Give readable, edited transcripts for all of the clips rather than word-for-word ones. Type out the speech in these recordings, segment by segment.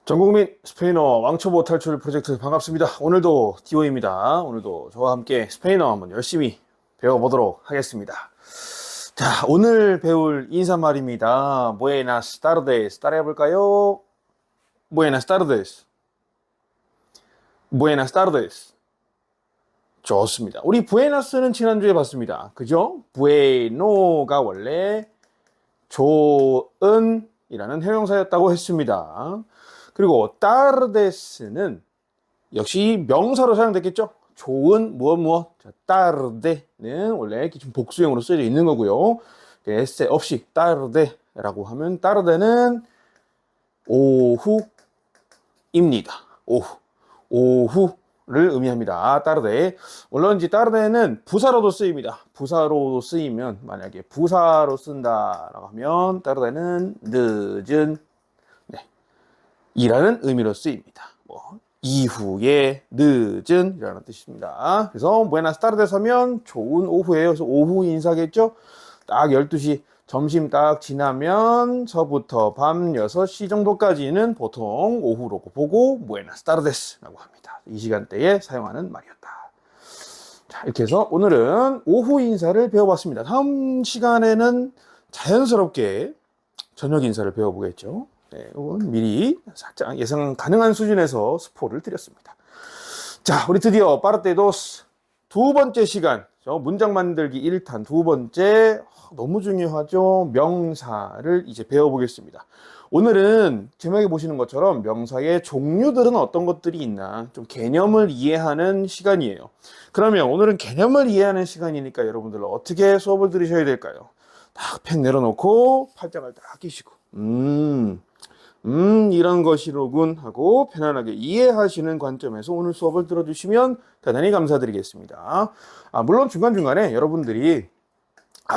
전국민 스페인어 왕초보 탈출 프로젝트 반갑습니다. 오늘도 디오입니다. 오늘도 저와 함께 스페인어 한번 열심히 배워보도록 하겠습니다. 자, 오늘 배울 인사말입니다. Buenas tardes. 따라해볼까요? Buenas tardes. Buenas tardes. 좋습니다. 우리 buenas는 지난주에 봤습니다. 그죠? bueno가 원래 좋은 이라는 형용사였다고 했습니다. 그리고 tardes는 역시 명사로 사용됐겠죠? 좋은 무엇. 자, tarde는 원래 기존 복수형으로 쓰여져 있는 거고요. s 없이 tarde라고 하면 tarde는 오후입니다. 오후를 의미합니다. tarde. 물론 이제 tarde는 부사로도 쓰입니다. 부사로도 쓰이면 만약에 부사로 쓴다라고 하면 tarde는 늦은 이라는 의미로 쓰입니다. 이후에 늦은 이라는 뜻입니다. 그래서 buenas tardes 하면 좋은 오후예요. 그래서 오후 인사겠죠? 딱 12시 점심 딱 지나면서부터 밤 6시 정도까지는 보통 오후로 보고 buenas tardes 라고 합니다. 이 시간대에 사용하는 말이었다. 자, 이렇게 해서 오늘은 오후 인사를 배워봤습니다. 다음 시간에는 자연스럽게 저녁 인사를 배워보겠죠. 네, 이건 미리 살짝 예상 가능한 수준에서 스포를 드렸습니다. 자, 우리 드디어 빠르테도스 두 번째 시간, 문장 만들기 1탄 두 번째, 너무 중요하죠. 명사를 이제 배워보겠습니다. 오늘은 제목에 보시는 것처럼 명사의 종류들은 어떤 것들이 있나 좀 개념을 이해하는 시간이에요. 그러면 오늘은 개념을 이해하는 시간이니까 여러분들 어떻게 수업을 들으셔야 될까요? 딱 펜 내려놓고 팔짱을 딱 끼시고 이런 것이로군 하고 편안하게 이해하시는 관점에서 오늘 수업을 들어주시면 대단히 감사드리겠습니다. 물론 중간중간에 여러분들이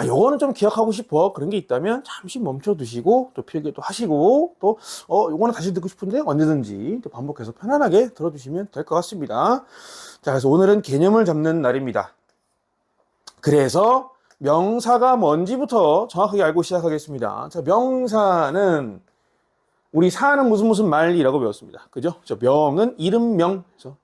요거는 좀 기억하고 싶어 그런 게 있다면 잠시 멈춰 두시고 또 필기도 하시고 또 요거는 다시 듣고 싶은데 언제든지 또 반복해서 편안하게 들어주시면 될 것 같습니다. 자, 그래서 오늘은 개념을 잡는 날입니다. 그래서 명사가 뭔지부터 정확하게 알고 시작하겠습니다. 자, 명사는 우리 사는 무슨 말이라고 배웠습니다. 그죠? 명은 이름명, 그래서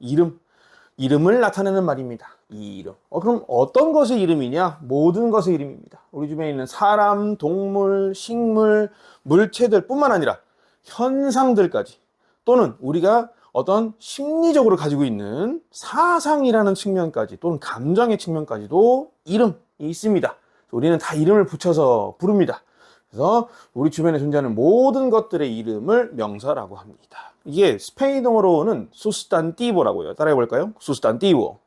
이름을 나타내는 말입니다. 이름. 그럼 어떤 것의 이름이냐? 모든 것의 이름입니다. 우리 주변에 있는 사람, 동물, 식물, 물체들 뿐만 아니라 현상들까지 또는 우리가 어떤 심리적으로 가지고 있는 사상이라는 측면까지 또는 감정의 측면까지도 이름이 있습니다. 우리는 다 이름을 붙여서 부릅니다. 그래서 우리 주변에 존재하는 모든 것들의 이름을 명사라고 합니다. 이게 스페인어로는 수스탄티보라고요. 따라해볼까요? 수스탄티보.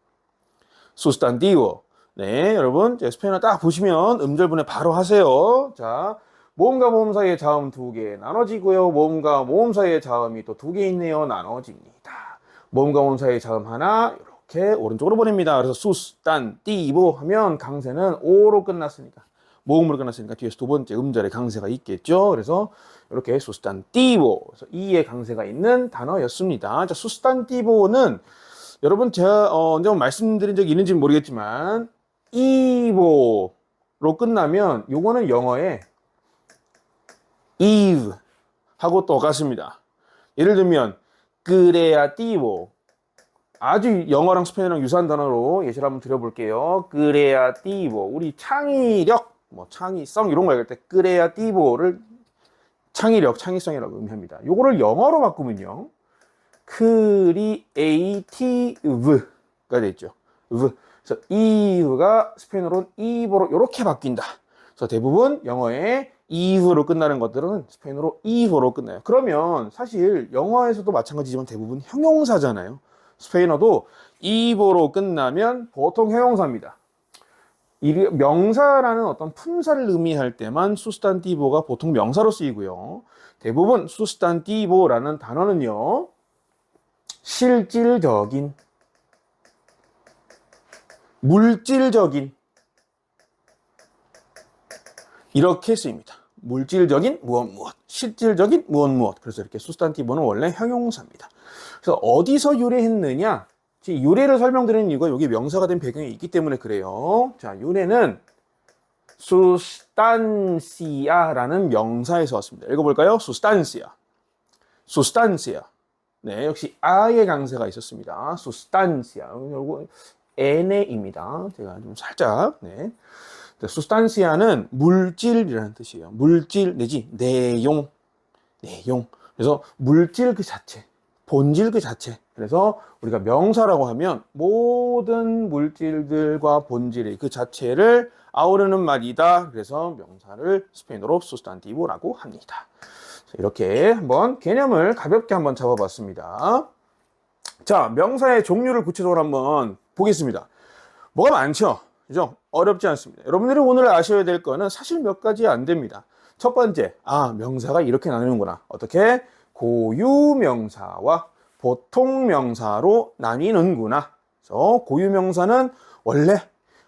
네, 여러분 스페인어 딱 보시면 음절분해 바로 하세요. 자, 모음과 모음 사이의 자음 2개 나눠지고요. 모음과 모음 사이의 자음이 또 2개 있네요. 나눠집니다. 모음과 모음 사이의 자음 하나 이렇게 오른쪽으로 보냅니다. 그래서 수스탄티보 하면 강세는 오로 끝났으니까 모음으로 끝났으니까 뒤에서 두 번째 음절에 강세가 있겠죠. 그래서 이렇게 수스탄티보, 그래서 이의 강세가 있는 단어였습니다. 자, 수스탄티보는 여러분 제가 언제 한번 말씀드린 적이 있는지 모르겠지만 이보로 끝나면 요거는 영어에 eve 하고 똑같습니다. 예를 들면 creativo, 아주 영어랑 스페인어랑 유사한 단어로 예시를 한번 드려볼게요. creativo, 우리 창의력, 창의성 이런 거 얘기할 때 creativo를 창의력, 창의성이라고 의미합니다. 요거를 영어로 바꾸면요, creative가 되죠. 그래서 eve가 스페인어로는 eve로 이렇게 바뀐다. 그래서 대부분 영어에 eve로 끝나는 것들은 스페인어로 eve로 끝나요. 그러면 사실 영어에서도 마찬가지지만 대부분 형용사잖아요. 스페인어도 eve로 끝나면 보통 형용사입니다. 명사라는 어떤 품사를 의미할 때만 수스탄티보가 보통 명사로 쓰이고요. 대부분 수스탄티보라는 단어는요, 실질적인, 물질적인 이렇게 쓰입니다. 물질적인 무엇, 실질적인 무엇. 그래서 이렇게 수스탄티보는 원래 형용사입니다. 그래서 어디서 유래했느냐? 유래를 설명드리는 이유가 여기 명사가 된 배경이 있기 때문에 그래요. 자, 유래는 sustancia라는 명사에서 왔습니다. 읽어볼까요? sustancia. sustancia. 네, 역시 아의 강세가 있었습니다. sustancia. 그리고 N입니다. 제가 좀 살짝, 네. sustancia는 물질이라는 뜻이에요. 물질 내지 내용. 그래서 물질 그 자체, 본질 그 자체. 그래서 우리가 명사라고 하면 모든 물질들과 본질의 그 자체를 아우르는 말이다. 그래서 명사를 스페인어로 sustantivo라고 합니다. 이렇게 한번 개념을 가볍게 한번 잡아봤습니다. 자, 명사의 종류를 구체적으로 한번 보겠습니다. 뭐가 많죠? 그죠? 어렵지 않습니다. 여러분들이 오늘 아셔야 될 거는 사실 몇 가지 안 됩니다. 첫 번째, 명사가 이렇게 나누는구나. 어떻게? 고유명사와 보통명사로 나뉘는구나. 그래서 고유명사는 원래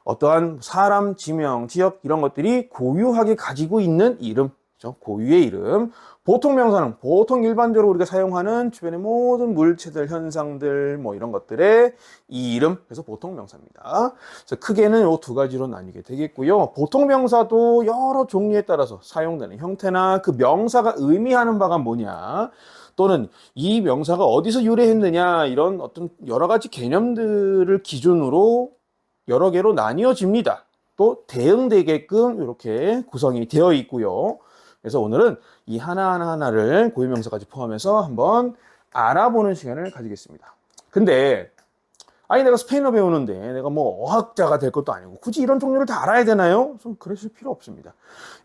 어떠한 사람, 지명, 지역 이런 것들이 고유하게 가지고 있는 이름, 그렇죠? 고유의 이름. 보통명사는 보통 일반적으로 우리가 사용하는 주변의 모든 물체들, 현상들 뭐 이런 것들의 이 이름, 그래서 보통명사입니다. 그래서 크게는 이 두 가지로 나뉘게 되겠고요. 보통명사도 여러 종류에 따라서 사용되는 형태나 그 명사가 의미하는 바가 뭐냐, 또는 이 명사가 어디서 유래했느냐, 이런 어떤 여러 가지 개념들을 기준으로 여러 개로 나뉘어집니다. 또 대응되게끔 이렇게 구성이 되어 있고요. 그래서 오늘은 이 하나하나를 고유명사까지 포함해서 한번 알아보는 시간을 가지겠습니다. 근데 내가 스페인어 배우는데 내가 뭐 어학자가 될 것도 아니고 굳이 이런 종류를 다 알아야 되나요? 좀 그러실 필요 없습니다.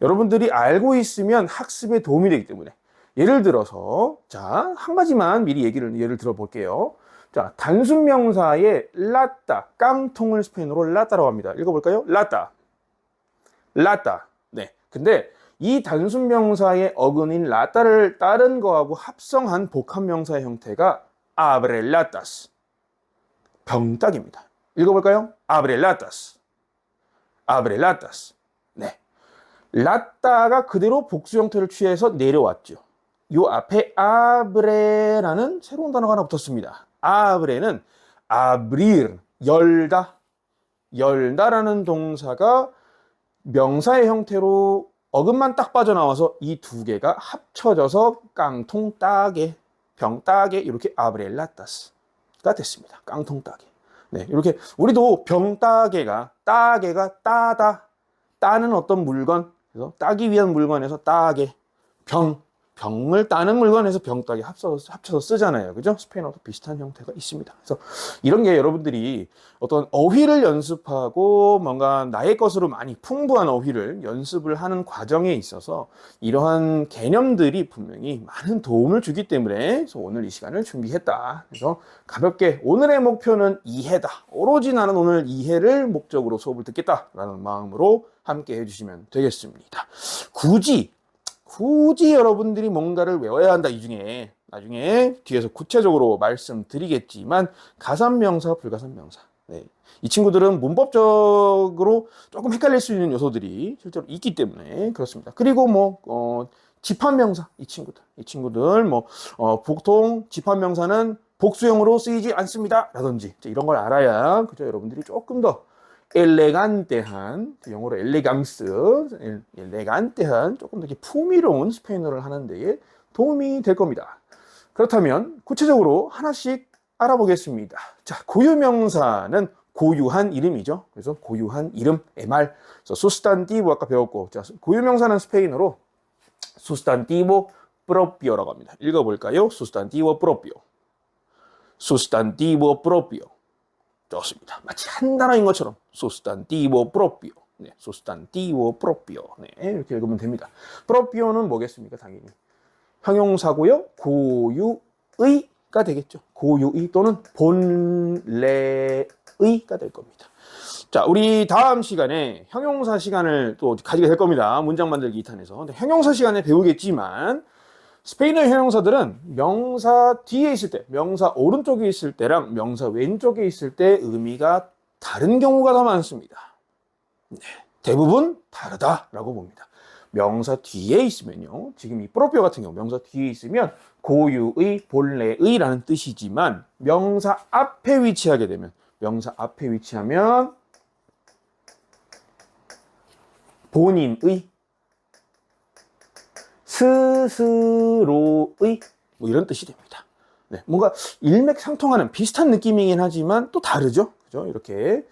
여러분들이 알고 있으면 학습에 도움이 되기 때문에, 예를 들어서 한 가지만 미리 예를 들어볼게요. 단순 명사의 라따, 깡통을 스페인어로 라따라고 합니다. 읽어볼까요? 라따. 네. 근데 이 단순 명사의 어근인 라따를 다른 거하고 합성한 복합 명사의 형태가 아브렐라타스. 병따기입니다. 읽어볼까요? 아브렐라타스. 네. 라따가 그대로 복수 형태를 취해서 내려왔죠. 요 앞에 아브레라는 새로운 단어가 하나 붙었습니다. 아브레는 아브릴, 열다라는 동사가 명사의 형태로 어근만 딱 빠져나와서 이 두 개가 합쳐져서 깡통 따게, 병 따게, 이렇게 아브렐라타스가 됐습니다. 깡통 따게. 네, 이렇게 우리도 병 따개가 따는 어떤 물건, 그래서 따기 위한 물건에서 따게, 병을 따는 물건에서 병따기 합쳐서 쓰잖아요. 그죠? 스페인어도 비슷한 형태가 있습니다. 그래서 이런 게 여러분들이 어떤 어휘를 연습하고 뭔가 나의 것으로 많이 풍부한 어휘를 연습을 하는 과정에 있어서 이러한 개념들이 분명히 많은 도움을 주기 때문에 그래서 오늘 이 시간을 준비했다. 그래서 가볍게 오늘의 목표는 이해다. 오로지 나는 오늘 이해를 목적으로 수업을 듣겠다라는 마음으로 함께 해주시면 되겠습니다. 굳이 여러분들이 뭔가를 외워야 한다. 이 중에 나중에 뒤에서 구체적으로 말씀드리겠지만 가산명사, 불가산명사. 네. 이 친구들은 문법적으로 조금 헷갈릴 수 있는 요소들이 실제로 있기 때문에 그렇습니다. 그리고 집합명사, 이 친구들 보통 집합명사는 복수형으로 쓰이지 않습니다. 라든지 이런 걸 알아야 그죠? 여러분들이 조금 더 엘레간테한, 영어로 엘레간테한 조금 더 풍미로운 스페인어를 하는 데에 도움이 될 겁니다. 그렇다면 구체적으로 하나씩 알아보겠습니다. 고유명사는 고유한 이름이죠. 그래서 고유한 이름, MR. 수스탄티보 아까 배웠고, 고유명사는 스페인어로 수스탄티보 프로피오라고 합니다. 읽어볼까요? 수스탄티보 프로피오. 좋습니다. 마치 한 단어인 것처럼 sustantivo propio. 네, sustantivo propio. 네, 이렇게 읽으면 됩니다. propio는 뭐겠습니까? 당연히 형용사고요. 고유의가 되겠죠. 고유의 또는 본래의가 될 겁니다. 우리 다음 시간에 형용사 시간을 또 가지게 될 겁니다. 문장 만들기 2탄에서. 근데 형용사 시간에 배우겠지만 스페인어 형용사들은 명사 뒤에 있을 때, 명사 오른쪽에 있을 때랑 명사 왼쪽에 있을 때 의미가 다른 경우가 더 많습니다. 네, 대부분 다르다라고 봅니다. 명사 뒤에 있으면요, 지금 이 프로피오 같은 경우 명사 뒤에 있으면 고유의, 본래의라는 뜻이지만 명사 앞에 위치하면 본인의, 스스로의 뭐 이런 뜻이 됩니다. 네, 뭔가 일맥상통하는 비슷한 느낌이긴 하지만 또 다르죠. 그죠? 이렇게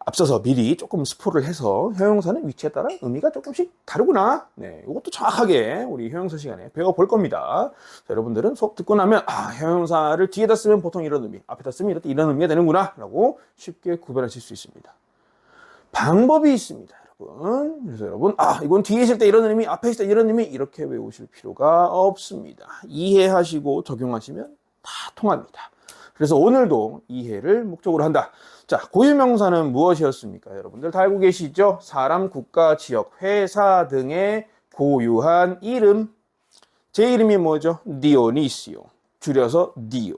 앞서서 미리 조금 스포를 해서 형용사는 위치에 따라 의미가 조금씩 다르구나. 네, 이것도 정확하게 우리 형용사 시간에 배워볼 겁니다. 자, 여러분들은 수업 듣고 나면 형용사를 뒤에다 쓰면 보통 이런 의미, 앞에다 쓰면 이런 의미가 되는구나 라고 쉽게 구별하실 수 있습니다. 방법이 있습니다, 여러분. 그래서 여러분, 이건 뒤에 있을 때 이런 의미, 앞에 있을 때 이런 의미 이렇게 외우실 필요가 없습니다. 이해하시고 적용하시면 다 통합니다. 그래서 오늘도 이해를 목적으로 한다. 자, 고유명사는 무엇이었습니까? 여러분들 다 알고 계시죠? 사람, 국가, 지역, 회사 등의 고유한 이름. 제 이름이 뭐죠? 디오니시오. 줄여서 디오.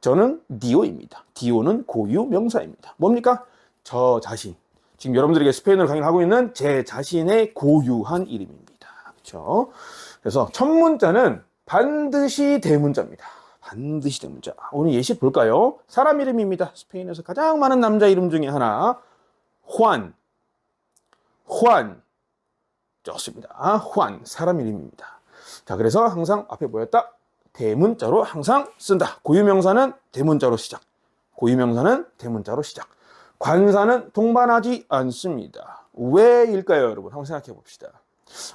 저는 디오입니다. 디오는 고유명사입니다. 뭡니까? 저 자신. 지금 여러분들에게 스페인어를 강의를 하고 있는 제 자신의 고유한 이름입니다. 그렇죠? 그래서 첫 문자는 반드시 대문자입니다. 반드시 대문자. 오늘 예시 볼까요? 사람 이름입니다. 스페인에서 가장 많은 남자 이름 중에 하나. 후안. 좋습니다. 후안. 사람 이름입니다. 자, 그래서 항상 앞에 뭐였다? 대문자로 항상 쓴다. 고유명사는 대문자로 시작. 관사는 동반하지 않습니다. 왜일까요, 여러분? 한번 생각해 봅시다.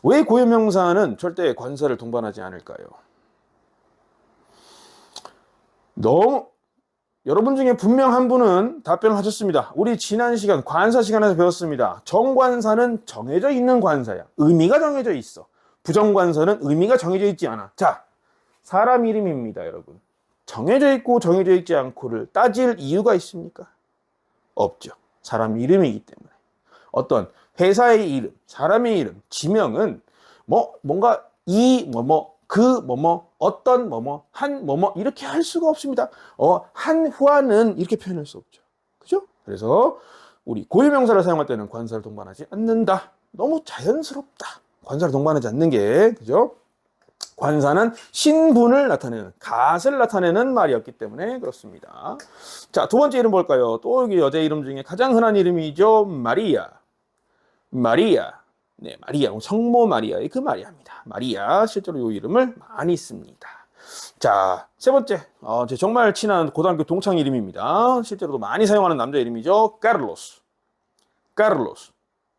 왜 고유명사는 절대 관사를 동반하지 않을까요? 여러분 중에 분명 한 분은 답변을 하셨습니다. 우리 지난 시간 관사 시간에서 배웠습니다. 정관사는 정해져 있는 관사야. 의미가 정해져 있어. 부정관사는 의미가 정해져 있지 않아. 자, 사람 이름입니다, 여러분. 정해져 있고 정해져 있지 않고를 따질 이유가 있습니까? 없죠. 사람 이름이기 때문에. 어떤 회사의 이름, 사람의 이름, 지명은 뭔가 어떤 한 이렇게 할 수가 없습니다. 한 후아는 이렇게 표현할 수 없죠. 그죠? 그래서 우리 고유명사를 사용할 때는 관사를 동반하지 않는다. 너무 자연스럽다. 관사를 동반하지 않는 게, 그죠? 관사는 신분을 나타내는, 갓을 나타내는 말이었기 때문에 그렇습니다. 자, 두 번째 이름 볼까요? 또 여기 여자 이름 중에 가장 흔한 이름이죠. 마리아. 네, 마리아. 성모 마리아의 그 마리아입니다. 마리아. 실제로 이 이름을 많이 씁니다. 자, 세 번째. 제 정말 친한 고등학교 동창 이름입니다. 실제로도 많이 사용하는 남자 이름이죠. 카를로스.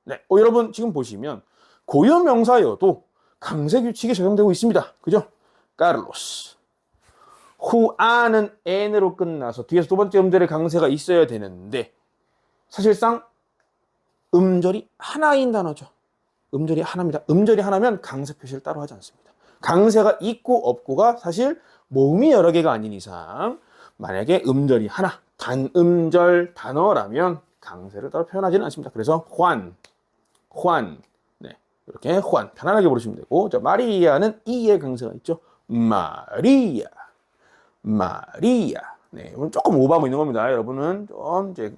네, 여러분 지금 보시면 고유명사여도 강세 규칙이 적용되고 있습니다. 그죠? 카를로스. 후아는 n으로 끝나서 뒤에서 두 번째 음절의 강세가 있어야 되는데 사실상 음절이 하나인 단어죠. 음절이 하나입니다. 음절이 하나면 강세 표시를 따로 하지 않습니다. 강세가 있고 없고가 사실 모음이 여러 개가 아닌 이상 만약에 음절이 하나, 단음절 단어라면 강세를 따로 표현하지는 않습니다. 그래서 환. 네, 이렇게 환 편안하게 부르시면 되고, 자, 마리아는 이의 강세가 있죠. 마리아. 네, 오늘 조금 오버하고 있는 겁니다. 여러분은 좀 이제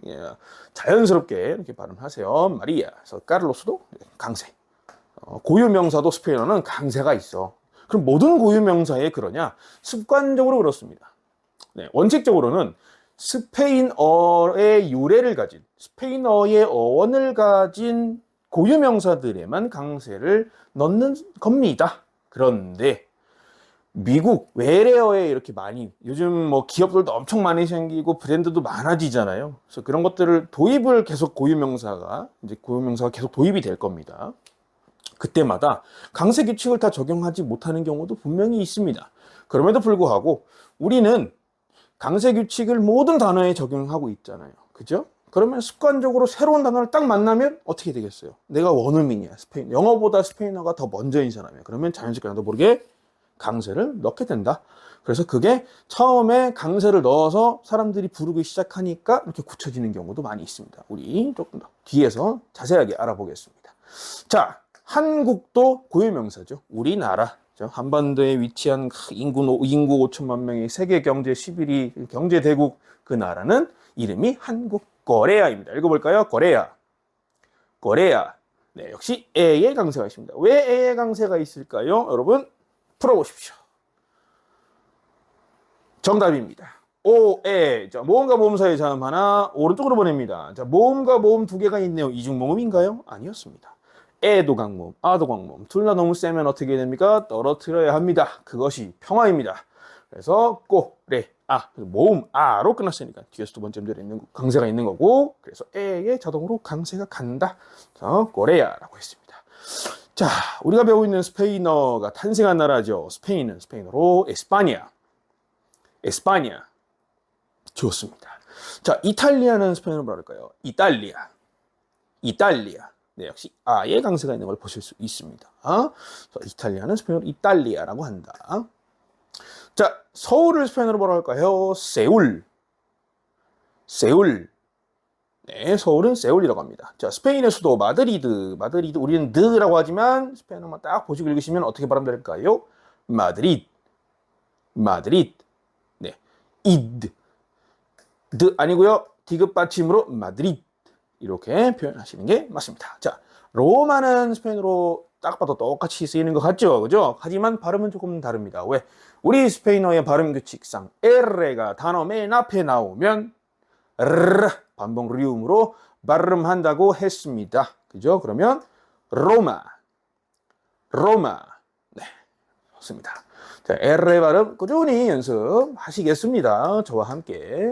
자연스럽게 이렇게 발음하세요. 마리아. 그래서 카를로스도 강세. 고유명사도 스페인어는 강세가 있어. 그럼 모든 고유명사에 그러냐? 습관적으로 그렇습니다. 네, 원칙적으로는 스페인어의 유래를 가진, 스페인어의 어원을 가진 고유명사들에만 강세를 넣는 겁니다. 그런데 미국 외래어에 이렇게 많이, 요즘 기업들도 엄청 많이 생기고 브랜드도 많아지잖아요. 그래서 그런 것들을 도입을 계속 고유명사가 계속 도입이 될 겁니다. 그때마다 강세 규칙을 다 적용하지 못하는 경우도 분명히 있습니다. 그럼에도 불구하고 우리는 강세 규칙을 모든 단어에 적용하고 있잖아요. 그죠? 그러면 습관적으로 새로운 단어를 딱 만나면 어떻게 되겠어요? 내가 원어민이야. 영어보다 스페인어가 더 먼저인 사람이야. 그러면 자연스럽게 나도 모르게 강세를 넣게 된다. 그래서 그게 처음에 강세를 넣어서 사람들이 부르기 시작하니까 이렇게 굳혀지는 경우도 많이 있습니다. 우리 조금 더 뒤에서 자세하게 알아보겠습니다. 자, 한국도 고유명사죠. 우리나라. 한반도에 위치한 인구 5천만 명의 세계 경제 11위 경제 대국, 그 나라는 이름이 한국 코레아입니다. 읽어볼까요? 코레아. 네, 역시 에의 강세가 있습니다. 왜 에의 강세가 있을까요? 여러분 풀어보십시오. 정답입니다. 오에. 자, 모음과 모음 사이의 자음 하나 오른쪽으로 보냅니다. 자, 모음과 모음 두 개가 있네요. 이중모음인가요? 아니었습니다. 에도 강몸, 아도 강몸 둘 다 너무 세면 어떻게 됩니까? 떨어뜨려야 합니다. 그것이 평화입니다. 그래서 꼬레 아 모음 아로 끝났으니까 뒤에서 두 번째 음절에 있는 강세가 있는 거고 그래서 에에 자동으로 강세가 간다. 그래서 꼬레야라고 했습니다. 자, 우리가 배우고 있는 스페인어가 탄생한 나라죠. 스페인은 스페인어로 에스파냐. 에스파냐. 좋습니다. 자, 이탈리아는 스페인어로 뭐라 할까요? 이탈리아. 이탈리아. 네, 역시 아의 강세가 있는 걸 보실 수 있습니다. 이탈리아는 스페인어로 이탈리아라고 한다. 자, 서울을 스페인어로 뭐라 할까요? 세울. 세울. 네, 서울은 세울이라고 합니다. 자, 스페인의 수도 마드리드. 마드리드 우리는 드라고 하지만 스페인어만 딱 보시고 읽으시면 어떻게 발음될까요? 마드리드. 마드리드. 네. 이드. 드 아니고요. 디귿 받침으로 마드리드. 이렇게 표현하시는 게 맞습니다. 자, 로마는 스페인어로 딱 봐도 똑같이 쓰이는 것 같죠? 그죠? 하지만 발음은 조금 다릅니다. 왜? 우리 스페인어의 발음 규칙상 R가 단어 맨 앞에 나오면 르 반복 리움으로 발음한다고 했습니다. 그죠? 그러면 로마. 로마. 네. 좋습니다. 자, R의 발음 꾸준히 연습하시겠습니다. 저와 함께.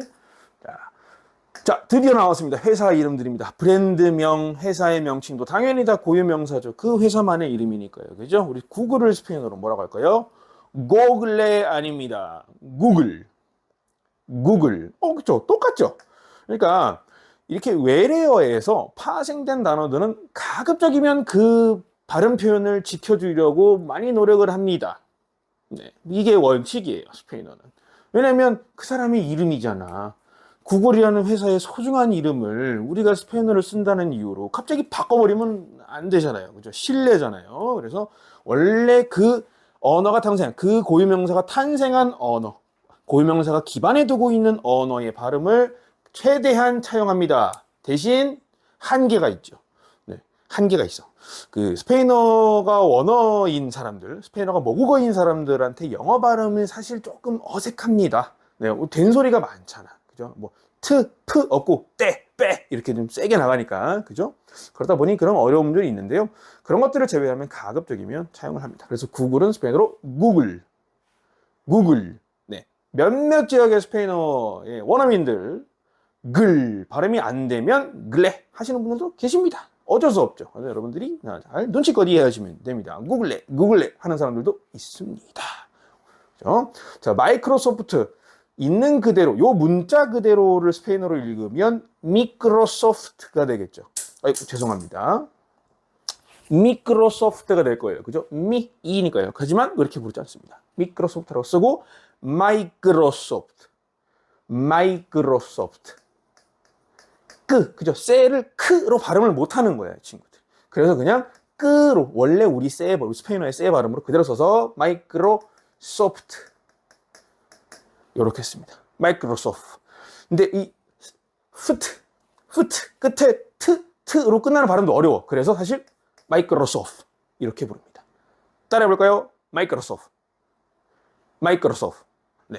자, 드디어 나왔습니다. 회사 이름들입니다. 브랜드명, 회사의 명칭도 당연히 다 고유명사죠. 그 회사만의 이름이니까요. 그죠? 우리 구글을 스페인어로 뭐라고 할까요? 고글레 아닙니다. 구글. 구글. 그쵸? 똑같죠? 그러니까 이렇게 외래어에서 파생된 단어들은 가급적이면 그 발음 표현을 지켜주려고 많이 노력을 합니다. 네, 이게 원칙이에요. 스페인어는. 왜냐면 그 사람의 이름이잖아. 구글이라는 회사의 소중한 이름을 우리가 스페인어를 쓴다는 이유로 갑자기 바꿔버리면 안 되잖아요. 그죠? 신뢰잖아요. 그래서 원래 그 언어가 탄생, 그 고유명사가 탄생한 언어, 고유명사가 기반에 두고 있는 언어의 발음을 최대한 차용합니다. 대신 한계가 있죠. 네, 한계가 있어. 그 스페인어가 원어인 사람들, 스페인어가 모국어인 사람들한테 영어 발음이 사실 조금 어색합니다. 네, 된소리가 많잖아. 그죠? 뭐 프 없고 빼 이렇게 좀 세게 나가니까 그죠? 그러다 보니 그런 어려움들이 있는데요. 그런 것들을 제외하면 가급적이면 차용을 합니다. 그래서 구글은 스페인어로 구글, 구글. 네, 몇몇 지역의 스페인어의 원어민들 글 발음이 안 되면 글레 하시는 분들도 계십니다. 어쩔 수 없죠. 여러분들이 잘 눈치껏 이해하시면 됩니다. 구글레, 구글레 하는 사람들도 있습니다. 그렇죠? 자, 마이크로소프트 있는 그대로, 요 문자 그대로를 스페인어로 읽으면 미크로소프트가 되겠죠. 아이고, 죄송합니다. 미크로소프트가 될 거예요. 그죠? 이니까요. 하지만 그렇게 부르지 않습니다. 미크로소프트라고 쓰고 마이크로소프트. 마이크로소프트. 그죠? 쎄를 크로 발음을 못 하는 거예요, 친구들. 그래서 그냥 끄로 원래 우리 스페인어의 쎄 발음으로 그대로 써서 마이크로소프트. 이렇게 했습니다. 마이크로소프트. 근데 이 후트 끝에 트로 끝나는 발음도 어려워. 그래서 사실 마이크로소프트 이렇게 부릅니다. 따라해 볼까요? 마이크로소프트. 마이크로소프트. 네.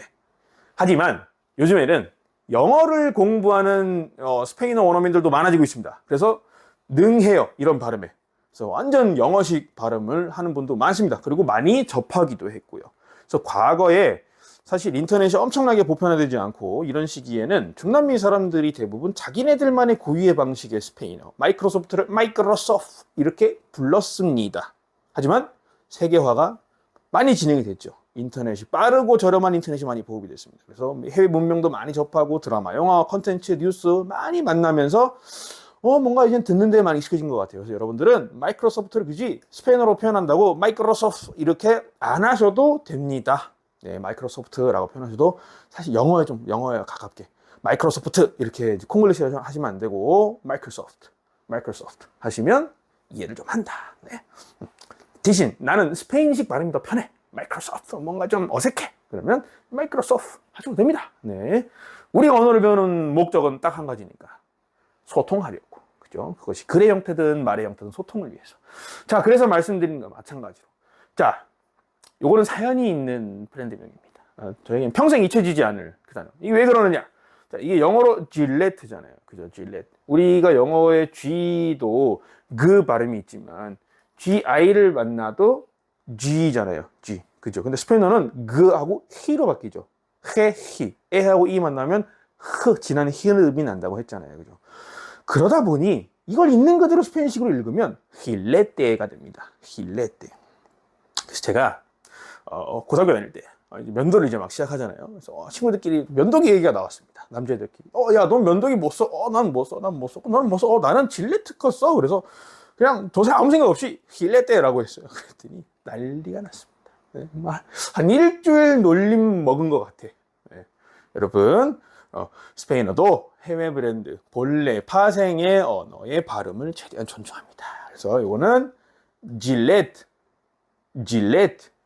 하지만 요즘에는 영어를 공부하는 스페인어 원어민들도 많아지고 있습니다. 그래서 능해요. 이런 발음에. 그래서 완전 영어식 발음을 하는 분도 많습니다. 그리고 많이 접하기도 했고요. 그래서 과거에 사실 인터넷이 엄청나게 보편화되지 않고 이런 시기에는 중남미 사람들이 대부분 자기네들만의 고유의 방식의 스페인어, 마이크로소프트를 마이크로소프트 이렇게 불렀습니다. 하지만 세계화가 많이 진행이 됐죠. 인터넷이 빠르고 저렴한 인터넷이 많이 보급이 됐습니다. 그래서 해외 문명도 많이 접하고 드라마, 영화, 컨텐츠, 뉴스 많이 만나면서 뭔가 이제 듣는 데 많이 익숙해진 것 같아요. 그래서 여러분들은 마이크로소프트를 굳이 스페인어로 표현한다고 마이크로소프트 이렇게 안 하셔도 됩니다. 네, 마이크로소프트라고 표현하셔도 사실 영어에 가깝게 마이크로소프트 이렇게 콩글리시 하시면 안 되고 마이크로소프트 하시면 이해를 좀 한다. 네. 대신 나는 스페인식 발음이 더 편해. 마이크로소프트 뭔가 좀 어색해. 그러면 마이크로소프트 하셔도 됩니다. 네. 우리가 언어를 배우는 목적은 딱 한 가지니까 소통하려고. 그죠? 그것이 글의 형태든 말의 형태든 소통을 위해서. 자, 그래서 말씀드린 거 마찬가지로. 자, 요거는 사연이 있는 브랜드명입니다. 저에게는 평생 잊혀지지 않을 그 단어. 이게 왜 그러느냐? 자, 이게 영어로 질레트잖아요. 그죠? 질레트. 우리가 영어의 G도 그 발음이 있지만 GI를 만나도 G잖아요. G. 그죠? 근데 스페인어는 그하고 히로 바뀌죠. 헤, 히. 에하고 이 만나면 지나는 히음이 난다고 했잖아요. 그죠? 그러다 보니 이걸 있는 그대로 스페인식으로 읽으면 힐레떼가 됩니다. 힐레떼. 그래서 제가 고등학교 다닐 때 이제 면도를 이제 막 시작하잖아요. 그래서 친구들끼리 면도기 얘기가 나왔습니다. 남자애들끼리. 야, 넌 면도기 못 써? 난 못 써. 난 못 써. 너는 못 써? 나는 질레트 거 써. 그래서 그냥 도저히 아무 생각 없이 힐레떼라고 했어요. 그랬더니 난리가 났습니다. 네, 한 일주일 놀림 먹은 것 같아. 네. 여러분, 스페인어도 해외 브랜드, 본래 파생의 언어의 발음을 최대한 존중합니다. 그래서 이거는 질레트.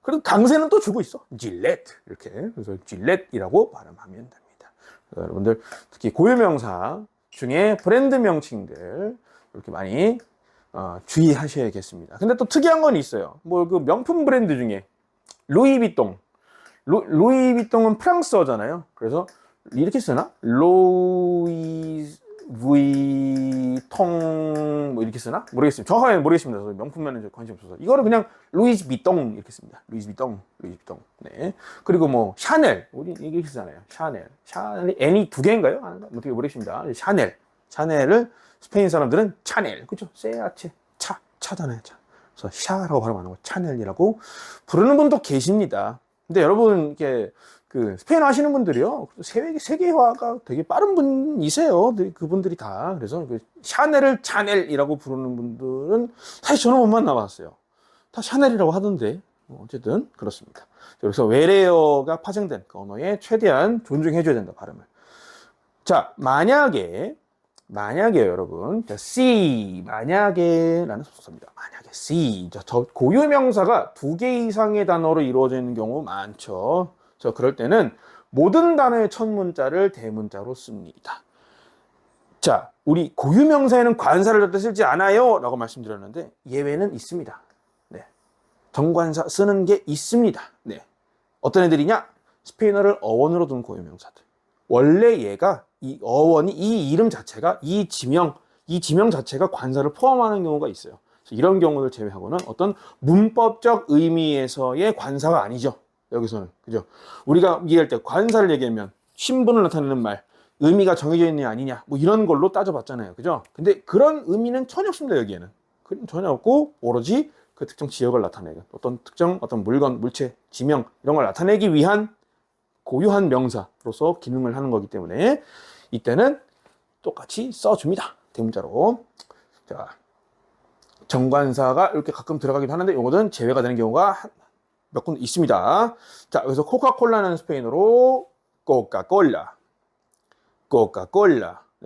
그리고 강세는 또 주고 있어. 질레트. 이렇게. 그래서 질렛이라고 발음하면 됩니다. 여러분들 특히 고유명사 중에 브랜드 명칭들 이렇게 많이 주의하셔야겠습니다. 근데 또 특이한 건 있어요. 뭐 그 명품 브랜드 중에 루이비통. 루이비통은 프랑스어잖아요. 그래서 이렇게 쓰나? 루이비통 뭐 이렇게 쓰나? 모르겠습니다. 정확하게 모르겠습니다. 명품에는 관심 없어서. 이거를 그냥 루이비통 이렇게 씁니다. 루이비통. 네. 그리고 뭐 샤넬. 우리 이렇게 쓰잖아요. 샤넬. N이 두 개인가요? 어떻게 모르겠습니다. 샤넬을 스페인 사람들은 차넬. 그죠? 세아체. 차잖아요. 차. 그래서 샤라고 발음하는 거 차넬이라고 부르는 분도 계십니다. 근데 여러분 이렇게 그 스페인어 하시는 분들이요 세계화가 되게 빠른 분이세요. 그분들이 다. 그래서 그 샤넬을 차넬이라고 부르는 분들은 사실 저는 못 만나봤어요. 다 샤넬이라고 하던데 어쨌든 그렇습니다. 그래서 외래어가 파생된 그 언어에 최대한 존중해줘야 된다 발음을. 자, 만약에 여러분, 만약에라는 소설입니다. 만약에 저 고유명사가 2개 이상의 단어로 이루어져 있는 경우 많죠. 그럴 때는 모든 단어의 첫 문자를 대문자로 씁니다. 자, 우리 고유명사에는 관사를 절대 쓰지 않아요 라고 말씀드렸는데 예외는 있습니다. 네. 정관사 쓰는 게 있습니다. 네. 어떤 애들이냐? 스페인어를 어원으로 둔 고유명사들. 원래 얘가 이 어원이 이 이름 자체가 이 지명 자체가 관사를 포함하는 경우가 있어요. 이런 경우를 제외하고는 어떤 문법적 의미에서의 관사가 아니죠. 여기서는 그죠? 우리가 얘기할 때 관사를 얘기하면 신분을 나타내는 말, 의미가 정해져 있느냐 아니냐 뭐 이런 걸로 따져봤잖아요. 그죠? 근데 그런 의미는 전혀 없습니다. 여기에는 전혀 없고 오로지 그 특정 지역을 나타내는 어떤 물건, 물체, 지명 이런 걸 나타내기 위한 고유한 명사로서 기능을 하는 거기 때문에 이때는 똑같이 써줍니다. 대문자로. 자, 정관사가 이렇게 가끔 들어가기도 하는데 이거는 제외가 되는 경우가 몇 군 있습니다. 자, 그래서 코카콜라는 스페인어로 코카콜라.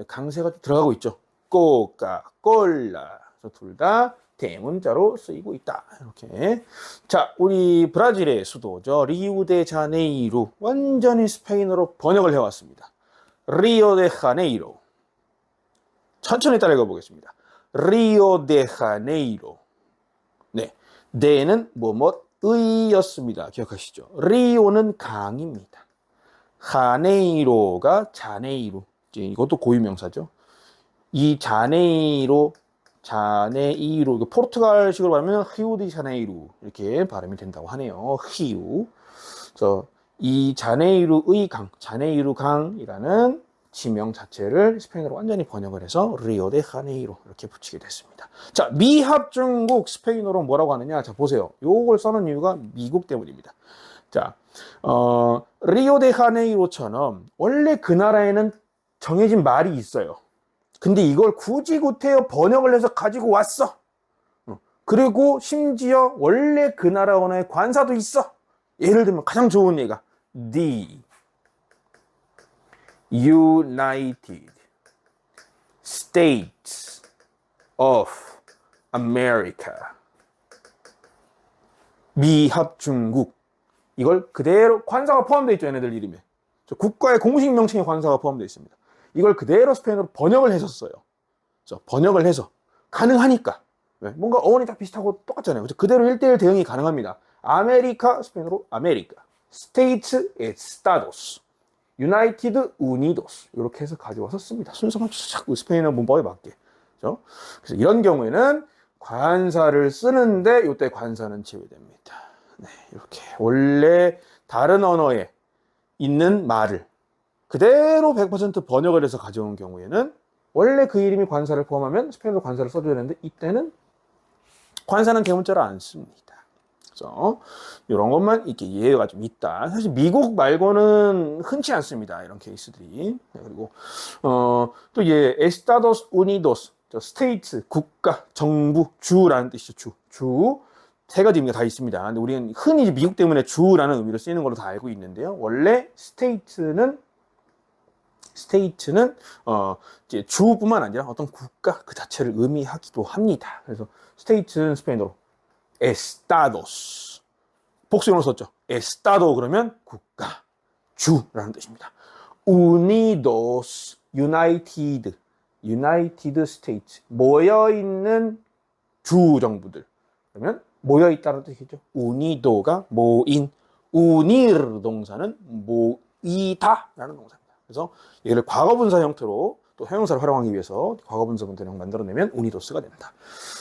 강세가 들어가고 있죠. 코카콜라. 그래서 둘 다 대문자로 쓰이고 있다. 이렇게. 자, 우리 브라질의 수도죠. 리우데자네이루. 완전히 스페인어로 번역을 해왔습니다. 리오데자네이루. 천천히 따라 읽어보겠습니다. 리오데자네이루. 네. 데는 의였습니다. 기억하시죠? 리오는 강입니다. 하네이로가 자네이루. 이것도 고유명사죠. 이 자네이루, 이거 포르투갈식으로 말하면 히우디자네이루 이렇게 발음이 된다고 하네요. 히우. 이 자네이루의 강, 자네이루 강이라는 지명 자체를 스페인어로 완전히 번역을 해서 리오데자네이루 이렇게 붙이게 됐습니다. 자, 미합중국 스페인어로 뭐라고 하느냐? 자, 보세요. 요걸 써는 이유가 미국 때문입니다. 자, 리오데자네이루처럼 원래 그 나라에는 정해진 말이 있어요. 근데 이걸 굳이 구태여 번역을 해서 가지고 왔어. 그리고 심지어 원래 그 나라 언어의 관사도 있어. 예를 들면 가장 좋은 예가 The United States of America. 미합중국. 이걸 그대로 관사가 포함되어 있죠. 얘네들 이름에. 국가의 공식 명칭에 관사가 포함되어 있습니다. 이걸 그대로 스페인어로 번역을 했었어요. 번역을 해서 가능하니까. 뭔가 어원이 다 비슷하고 똑같잖아요. 그대로 1:1 대응이 가능합니다. 아메리카 스페인어로 아메리카, 스테이트 에스타도스, 유나이티드 우니도스 이렇게 해서 가져와서 씁니다. 순서만 쫙 스페인어 문법에 맞게. 그래서 이런 경우에는 관사를 쓰는데 이때 관사는 제외됩니다. 네, 이렇게 원래 다른 언어에 있는 말을 그대로 100% 번역을 해서 가져온 경우에는 원래 그 이름이 관사를 포함하면 스페인어로 관사를 써줘야 되는데 이때는 관사는 대문자를 안 씁니다. 그래서 이런 것만 이렇게 예외가 좀 있다. 사실 미국 말고는 흔치 않습니다. 이런 케이스들이. 그리고 또 에스타도스 우니도스, 스테이트, 국가, 정부, 주라는 뜻이죠. 주. 세 가지 의미가 다 있습니다. 근데 우리는 흔히 미국 때문에 주라는 의미로 쓰이는 걸로 다 알고 있는데요. 원래 스테이트는 이제 주뿐만 아니라 어떤 국가 그 자체를 의미하기도 합니다. 그래서 스테이트는 스페인어로 에스타도스. 복수형으로 썼죠. 에스타도 그러면 국가, 주라는 뜻입니다. 우니도스, 유나이티드 스테이트. 모여있는 주 정부들. 그러면 모여있다는 뜻이죠. 우니도가 모인, 우니르 동사는 모이다라는 동사입니다. 그래서 얘를 과거분사 형태로 또 형용사를 활용하기 위해서 과거분사 형태로 만들어내면 우니도스가 된다.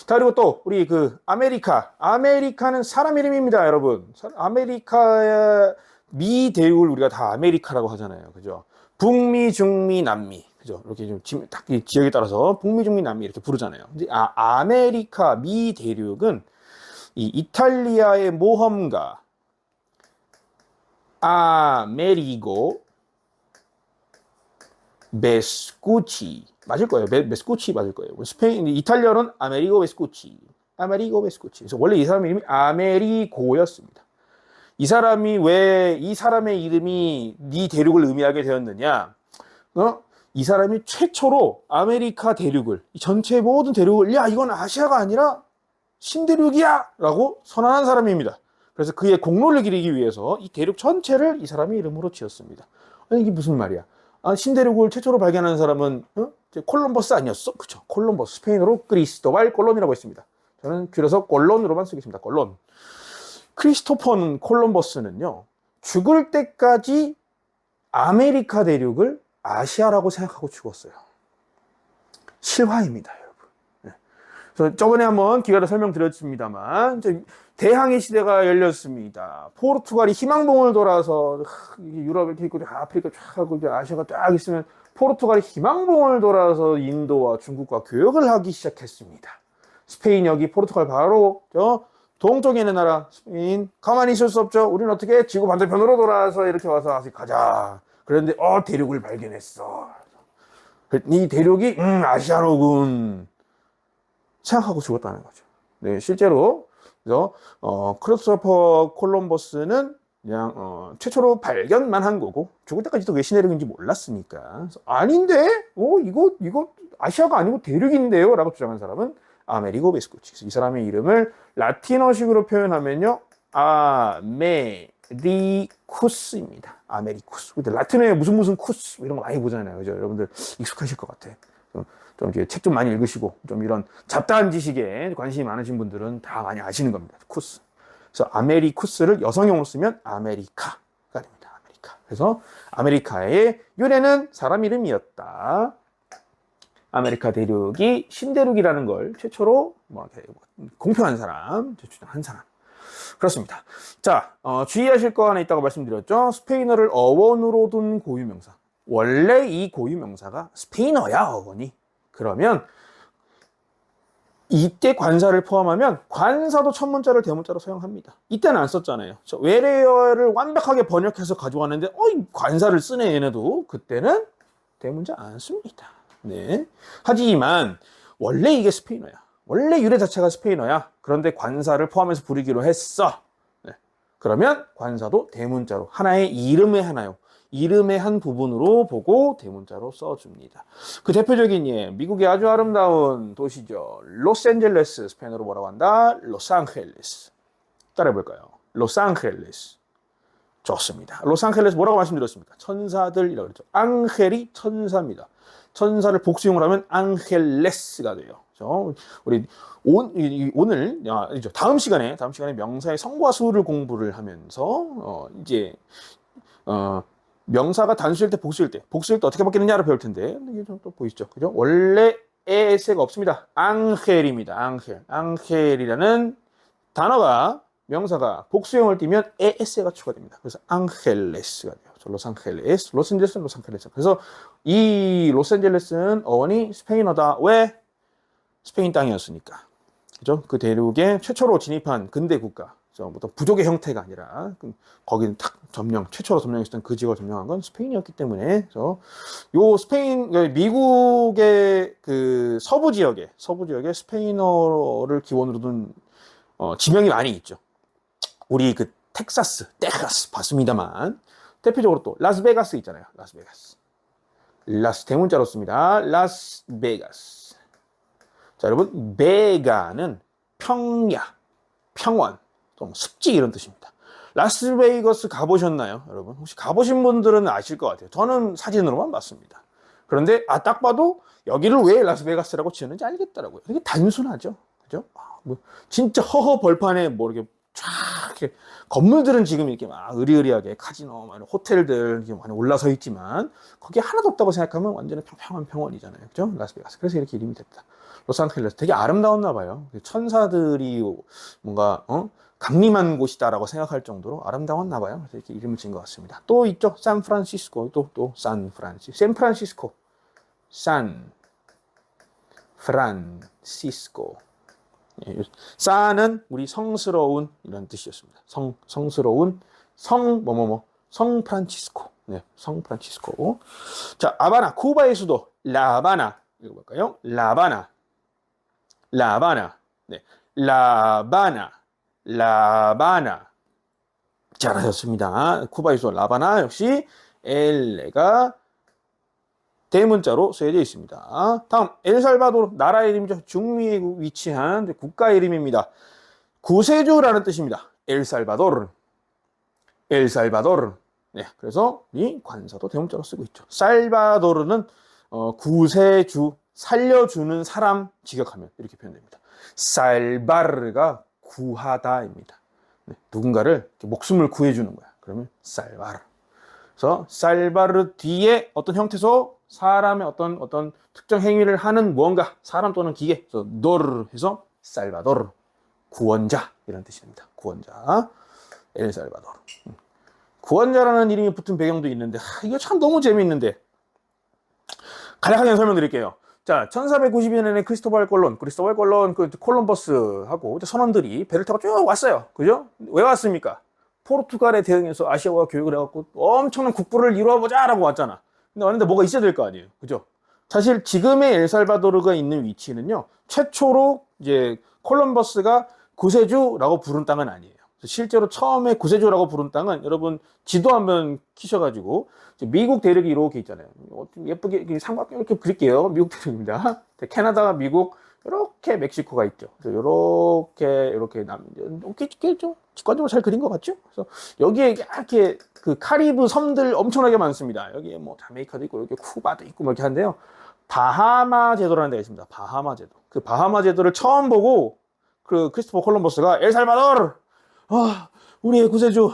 자, 그리고 또 우리 그 아메리카는 사람 이름입니다, 여러분. 아메리카의 미 대륙을 우리가 다 아메리카라고 하잖아요, 그죠? 북미, 중미, 남미, 그죠? 이렇게 좀 딱 지역에 따라서 북미, 중미, 남미 이렇게 부르잖아요. 근데 아메리카 미 대륙은 이 이탈리아의 모험가 아메리고 베스쿠치 맞을 거예요. 베스쿠치 맞을 거예요. 이탈리아로는 아메리고 베스쿠치. 그래서 원래 이 사람 이름이 아메리고였습니다. 이 사람이 왜 이 사람의 이름이 네 대륙을 의미하게 되었느냐? 이 사람이 최초로 아메리카 대륙을 이 전체 모든 대륙을 야 이건 아시아가 아니라 신대륙이야! 라고 선언한 사람입니다. 그래서 그의 공로를 기리기 위해서 이 대륙 전체를 이 사람의 이름으로 지었습니다. 아니, 이게 무슨 말이야? 신대륙을 최초로 발견한 사람은 콜럼버스 아니었어? 그쵸? 콜럼버스. 스페인어로 크리스토발 콜론이라고 했습니다. 저는 줄여서 콜론으로만 쓰겠습니다. 콜론. 크리스토퍼는 콜럼버스는요. 죽을 때까지 아메리카 대륙을 아시아라고 생각하고 죽었어요. 실화입니다. 저번에 한번 기회를 설명드렸습니다만 대항해 시대가 열렸습니다. 포르투갈이 희망봉을 돌아서 유럽 이렇게 있고 아프리카 쫙 하고 아시아가 쫙 있으면 포르투갈이 희망봉을 돌아서 인도와 중국과 교역을 하기 시작했습니다. 스페인 여기 포르투갈 바로 동쪽에 있는 나라 스페인 가만히 있을 수 없죠. 우리는 어떻게 지구 반대편으로 돌아서 이렇게 와서 가자. 그런데 대륙을 발견했어. 이 대륙이 아시아로군. 생각하고 죽었다는 거죠. 네, 실제로 그래서 크리스토퍼 콜럼버스는 그냥 최초로 발견만 한 거고 죽을 때까지도 왜 신대륙인지 몰랐으니까. 그래서, 아닌데, 이거 아시아가 아니고 대륙인데요라고 주장한 사람은 아메리고 베스쿠치. 이 사람의 이름을 라틴어식으로 표현하면요, 아메리쿠스입니다. 아메리쿠스. 근데 라틴어에 무슨 쿠스 이런 거 많이 보잖아요, 그죠? 여러분들 익숙하실 것 같아. 좀 책 좀 많이 읽으시고 좀 이런 잡다한 지식에 관심이 많으신 분들은 다 많이 아시는 겁니다. 쿠스. 그래서 아메리쿠스를 여성용으로 쓰면 아메리카가 됩니다. 아메리카. 그래서 아메리카의 유래는 사람 이름이었다. 아메리카 대륙이 신대륙이라는 걸 최초로 공표한 사람, 주장한 사람. 그렇습니다. 자, 주의하실 거 하나 있다고 말씀드렸죠. 스페인어를 어원으로 둔 고유명사. 원래 이 고유명사가 스페인어야, 어원이. 그러면 이때 관사를 포함하면 관사도 첫 문자를 대문자로 사용합니다. 이때는 안 썼잖아요. 외래어를 완벽하게 번역해서 가져왔는데 관사를 쓰네 얘네도. 그때는 대문자 안 씁니다. 네. 하지만 원래 이게 스페인어야. 원래 유래 자체가 스페인어야. 그런데 관사를 포함해서 부르기로 했어. 네. 그러면 관사도 대문자로 하나의 이름의 하나요. 이름의 한 부분으로 보고 대문자로 써줍니다. 그 대표적인 미국의 아주 아름다운 도시죠. 로스앤젤레스, 스페인어로 뭐라고 한다? 로스안젤레스. 따라해볼까요? 로스안젤레스. 좋습니다. 로스안젤레스 뭐라고 말씀드렸습니까? 천사들이라고 그랬죠. 앙헬이 천사입니다. 천사를 복수형으로 하면 앙헬레스가 돼요. 그렇죠? 우리 오늘 다음 시간에 명사의 성과 수를 공부를 하면서 명사가 단수일 때 복수일 때 어떻게 바뀌느냐를 배울 텐데 이게 좀 또 보이시죠? 그죠? 원래 에세가 없습니다. 앙헬입니다. 앙헬. 앙헬이라는 단어가 명사가 복수형을 띠면 에세가 추가됩니다. 그래서 앙헬레스가 돼요. 로스안젤레스, 로스앤젤레스는 로스안젤레스. 그래서 이 로스앤젤레스는 어원이 스페인어다. 왜? 스페인 땅이었으니까. 그죠? 그 대륙에 최초로 진입한 근대 국가. 어떤 부족의 형태가 아니라 거기는 탁 점령, 최초로 점령했던 그 지역을 점령한 건 스페인이었기 때문에 그래서 요 스페인 미국의 그 서부 지역에 스페인어를 기원으로 둔 지명이 많이 있죠. 우리 그 텍사스 봤습니다만 대표적으로 또 라스베가스 있잖아요. 라스 대문자로 씁니다. 라스베가스. 자, 여러분 베가는 평야, 평원, 또 습지 이런 뜻입니다. 라스베이거스 가보셨나요? 여러분 혹시 가보신 분들은 아실 것 같아요. 저는 사진으로만 봤습니다. 그런데 딱 봐도 여기를 왜 라스베가스라고 지었는지 알겠더라고요. 되게 단순하죠. 그죠? 뭐 진짜 허허 벌판에 뭐 이렇게 쫙 이렇게 건물들은 지금 이렇게 막 으리으리하게 카지노, 호텔들 이렇게 많이 올라서 있지만 거기에 하나도 없다고 생각하면 완전히 평평한 평원이잖아요. 그죠? 라스베가스. 그래서 이렇게 이름이 됐다. 로스안젤레스 되게 아름다웠나 봐요. 천사들이 뭔가 강림한 곳이다라고 생각할 정도로 아름다웠나 봐요. 그래서 이렇게 이름을 지은 것 같습니다. 또 있죠. 샌프란시스코. 또 샌프란시스코. 산은 우리 성스러운 이런 뜻이었습니다. 성스러운 성프란시스코. 네, 성프란시스코. 자, 아바나, 쿠바의 수도 라바나. 읽어볼까요? 라바나. 네, 라바나. 잘하셨습니다. 쿠바의 수도 라바나 역시 엘레가 대문자로 쓰여져 있습니다. 다음 엘살바도르 나라 이름이죠. 중미에 위치한 국가 이름입니다. 구세주라는 뜻입니다. 엘살바도르. 네, 그래서 이 관사도 대문자로 쓰고 있죠. 살바도르는 구세주, 살려주는 사람 직역하면 이렇게 표현됩니다. 살바르가 구하다입니다. 네, 누군가를 목숨을 구해주는 거야. 그러면 살바르. 그래서 살바르 뒤에 어떤 형태소 사람의 어떤 특정 행위를 하는 무언가 사람 또는 기계. 그래서 도르 해서 살바도르 구원자 이런 뜻이 됩니다. 구원자 엘살바도르. 구원자라는 이름이 붙은 배경도 있는데 이거 참 너무 재미있는데 간략하게 설명드릴게요. 자, 1492년에 크리스토발 콜론 그 콜럼버스하고 선원들이 배를 타고 쭉 왔어요. 그죠? 왜 왔습니까? 포르투갈에 대응해서 아시아와 교육을 해갖고 엄청난 국부를 이루어보자라고 왔잖아. 근데 왔는데 뭐가 있어야 될 거 아니에요. 그죠? 사실 지금의 엘살바도르가 있는 위치는요, 최초로 이제 콜럼버스가 구세주라고 부른 땅은 아니에요. 실제로 처음에 구세주라고 부른 땅은 여러분 지도 한번 키셔가지고 미국 대륙이 이렇게 있잖아요. 예쁘게 삼각형 이렇게 그릴게요. 미국 대륙입니다. 캐나다, 미국, 이렇게 멕시코가 있죠. 그래서 이렇게 좀 직관적으로 잘 그린 것 같죠? 그래서 여기에 이렇게 그 카리브 섬들 엄청나게 많습니다. 여기에 뭐 자메이카도 있고 여기 쿠바도 있고 뭐 이렇게 한데요. 바하마 제도라는 데가 있습니다. 바하마 제도. 그 바하마 제도를 처음 보고 그 크리스토퍼 콜럼버스가 엘살바도르, 우리의 구세주,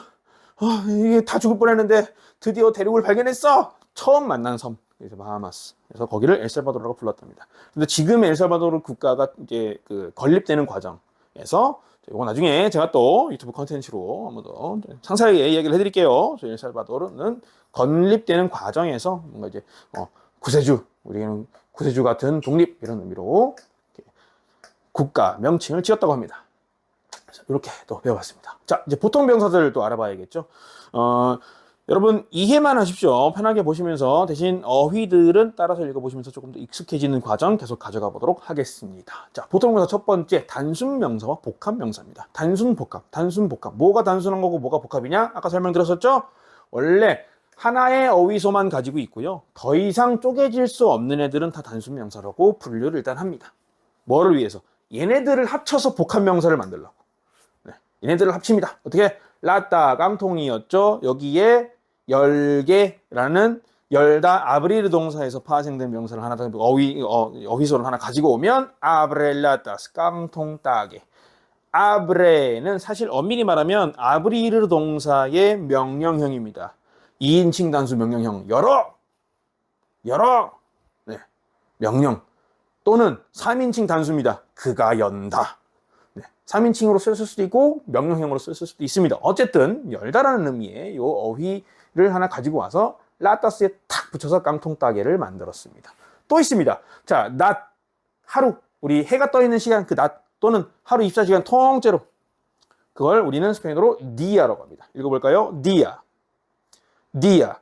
이게 다 죽을 뻔했는데 드디어 대륙을 발견했어. 처음 만난 섬. 그래서 바하마스. 그래서 거기를 엘살바도르라고 불렀답니다. 근데 지금 엘살바도르 국가가 이제 그 건립되는 과정에서 이거 나중에 제가 또 유튜브 컨텐츠로 한번 더 상세하게 이야기를 해드릴게요. 엘살바도르는 건립되는 과정에서 뭔가 이제 구세주, 우리는 구세주 같은 독립 이런 의미로 국가 명칭을 지었다고 합니다. 그래서 이렇게 또 배워봤습니다. 자, 이제 보통 명사들을 또 알아봐야겠죠. 여러분 이해만 하십시오. 편하게 보시면서 대신 어휘들은 따라서 읽어보시면서 조금 더 익숙해지는 과정 계속 가져가 보도록 하겠습니다. 자, 보통 명사 첫 번째 단순 명사와 복합 명사입니다. 단순 복합. 뭐가 단순한 거고 뭐가 복합이냐? 아까 설명드렸었죠? 원래 하나의 어휘소만 가지고 있고요. 더 이상 쪼개질 수 없는 애들은 다 단순 명사라고 분류를 일단 합니다. 뭐를 위해서? 얘네들을 합쳐서 복합 명사를 만들려고. 네, 얘네들을 합칩니다. 어떻게? 라따 깡통이었죠. 여기에 열개라는 열다 아브리르 동사에서 파생된 명사를 하나 더 어휘소를 하나 가지고 오면 아브렐라따스 깡통 따게. 아브레는 사실 엄밀히 말하면 아브리르 동사의 명령형입니다. 2인칭 단수 명령형 열어 네, 명령. 또는 3인칭 단수입니다. 그가 연다. 네, 3인칭으로 쓰였을 수도 있고 명령형으로 쓰였을 수도 있습니다. 어쨌든 열다라는 의미의 요 어휘를 하나 가지고 와서 라따스에 탁 붙여서 깡통 따개를 만들었습니다. 또 있습니다. 자, 낮, 하루, 우리 해가 떠 있는 시간 그 낮 또는 하루 24시간 통째로 그걸 우리는 스페인어로 디아라고 합니다. 읽어볼까요? 디아. 디아.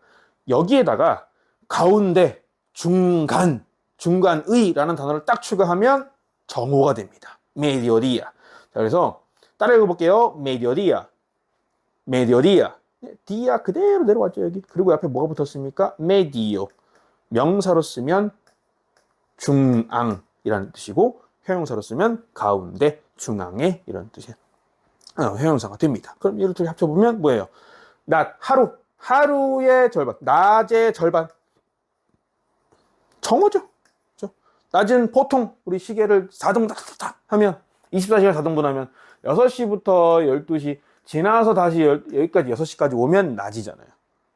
여기에다가 가운데, 중간, 중간의라는 단어를 딱 추가하면 정오가 됩니다. 메디오디아. 자, 그래서 따라 읽어볼게요. 메디오디아. 메디오디아. 디아 그대로 내려왔죠, 여기. 그리고 옆에 뭐가 붙었습니까? 메디오. 명사로 쓰면 중앙이라는 뜻이고, 형용사로 쓰면 가운데, 중앙에 이런 뜻이에요. 형용사가 됩니다. 그럼 이를 둘이 합쳐보면 뭐예요? 낮, 하루. 하루의 절반, 낮의 절반. 정오죠. 그렇죠? 낮은 보통 우리 시계를 4등 딱 하면 24시간 4등분 하면 6시부터 12시 지나서 다시 여기까지 6시까지 오면 낮이잖아요.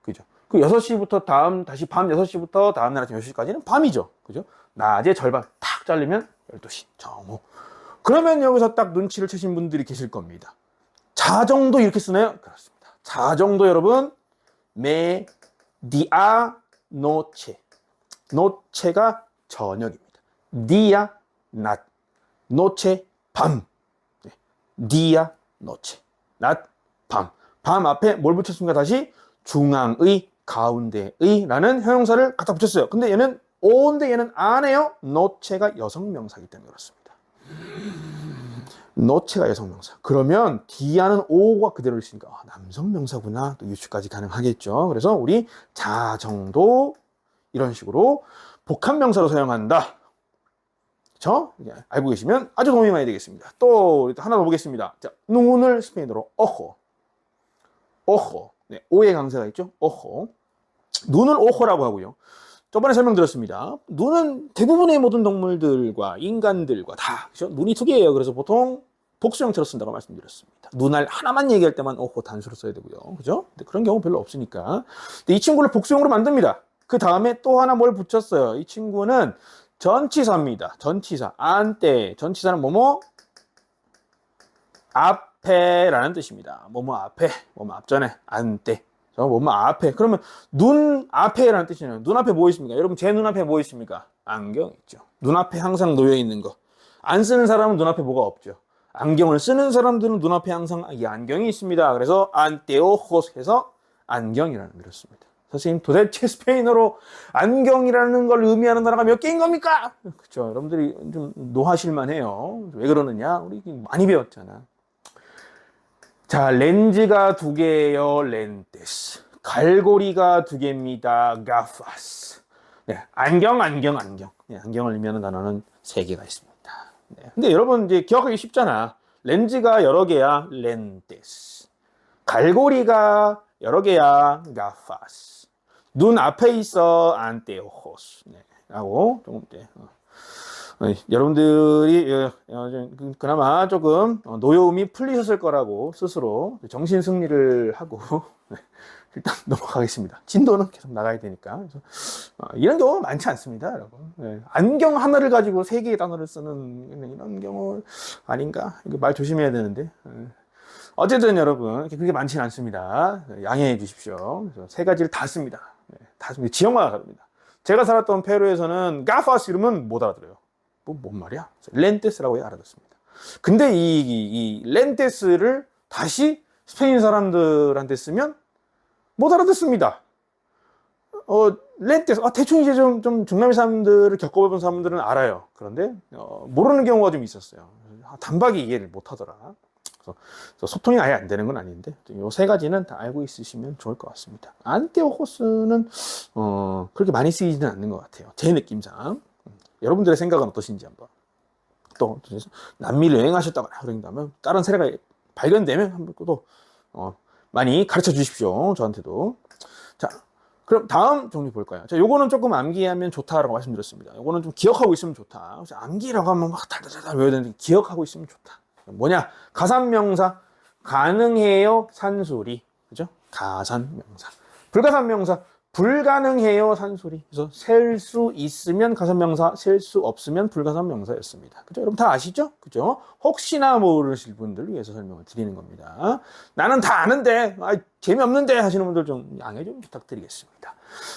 그죠? 그 6시부터 다시 밤 6시부터 다음날 아침 6시까지는 밤이죠. 그죠? 낮의 절반 탁 자르면 12시 정오. 그러면 여기서 딱 눈치를 채신 분들이 계실 겁니다. 자정도 이렇게 쓰나요? 그렇습니다. 자정도 여러분 메디아 노체. 노체가 저녁입니다. 디아 낮. 노체 밤. 네. 디아 노체. 낮 밤. 밤 앞에 뭘 붙였습니까? 다시 중앙의 가운데의 라는 형용사를 갖다 붙였어요. 근데 얘는 오인데 얘는 안에요. 노체가 여성 명사이기 때문에 그렇습니다. 노체가 여성 명사. 그러면 디아는 오가 그대로 있으니까 남성 명사구나. 또 유추까지 가능하겠죠. 그래서 우리 자정도 이런 식으로 복합 명사로 사용한다. 그렇죠? 알고 계시면 아주 도움이 많이 되겠습니다. 또 하나 더 보겠습니다. 자, 눈을 스페인어로 오호. 오호. 네, 오의 강세가 있죠. 오호. 눈을 오호라고 하고요. 저번에 설명드렸습니다. 눈은 대부분의 모든 동물들과 인간들과 다 그렇죠? 눈이 두 개예요. 그래서 보통 복수 형태로 쓴다고 말씀드렸습니다. 눈알 하나만 얘기할 때만 오호 단수로 써야 되고요. 그죠? 근데 그런 경우 별로 없으니까. 근데 이 친구를 복수형으로 만듭니다. 그 다음에 또 하나 뭘 붙였어요. 이 친구는 전치사입니다. 전치사. 안때. 전치사는 뭐뭐? 앞에라는 뜻입니다. 뭐뭐 앞에. 뭐뭐 앞전에. 안때. 뭐뭐 앞에. 그러면 눈 앞에라는 뜻이네요. 눈앞에 뭐 있습니까? 여러분 제 눈앞에 뭐 있습니까? 안경 있죠. 눈앞에 항상 놓여 있는 거. 안 쓰는 사람은 눈앞에 뭐가 없죠. 안경을 쓰는 사람들은 눈앞에 항상 이 안경이 있습니다. 그래서 안테오호스 해서 안경이라는 그렇습니다. 선생님 도대체 스페인어로 안경이라는 걸 의미하는 단어가 몇 개인 겁니까? 그렇죠. 여러분들이 좀 노하실만 해요. 왜 그러느냐? 우리 많이 배웠잖아. 자, 렌즈가 두 개예요. 렌테스. 갈고리가 두 개입니다. 가파스. 네, 안경. 네, 안경을 의미하는 단어는 세 개가 있습니다. 네, 근데 여러분 이제 기억하기 쉽잖아. 렌즈가 여러 개야. 렌테스. 갈고리가 여러 개야. 가파스. 눈 앞에 있어. 안테오호스. 네, 하고 조금 네. 여러분들이 그나마 조금 노여움이 풀리셨을 거라고 스스로 정신 승리를 하고 일단 넘어가겠습니다. 진도는 계속 나가야 되니까. 그래서 이런 경우 많지 않습니다, 여러분. 네. 안경 하나를 가지고 세 개의 단어를 쓰는 이런 경우 아닌가? 이거 말 조심해야 되는데. 어쨌든 여러분 그렇게 많지는 않습니다. 양해해 주십시오. 그래서 세 가지를 다 씁니다. 네, 다 씁니다. 지역마다 다릅니다. 제가 살았던 페루에서는 가파스 이름은 못 알아들어요. 뭔 말이야? 렌테스라고 알아듣습니다. 근데 이 렌테스를 다시 스페인 사람들한테 쓰면 못 알아듣습니다. 렌테스, 대충 이제 좀 중남미 사람들을 겪어본 사람들은 알아요. 그런데, 모르는 경우가 좀 있었어요. 단박에 이해를 못 하더라. 그래서 소통이 아예 안 되는 건 아닌데, 요 세 가지는 다 알고 있으시면 좋을 것 같습니다. 안테오호스는, 그렇게 많이 쓰이지는 않는 것 같아요. 제 느낌상. 여러분들의 생각은 어떠신지 한번. 또, 남미를 여행하셨다거나 그런다면, 다른 사례가 발견되면 한번 또, 많이 가르쳐 주십시오. 저한테도. 자, 그럼 다음 종류 볼까요? 자, 요거는 조금 암기하면 좋다라고 말씀드렸습니다. 요거는 좀 기억하고 있으면 좋다. 암기라고 하면 막 달달달 외워야 되는데 기억하고 있으면 좋다. 뭐냐? 가산명사. 가능해요. 산수리. 그죠? 가산명사. 불가산명사. 불가능해요 산소리. 그래서 셀 수 있으면 가선명사, 셀 수 없으면 불가선명사였습니다. 그죠? 여러분 다 아시죠? 그죠? 혹시나 모르실 분들 위해서 설명을 드리는 겁니다. 나는 다 아는데 재미없는데 하시는 분들 좀 양해 좀 부탁드리겠습니다.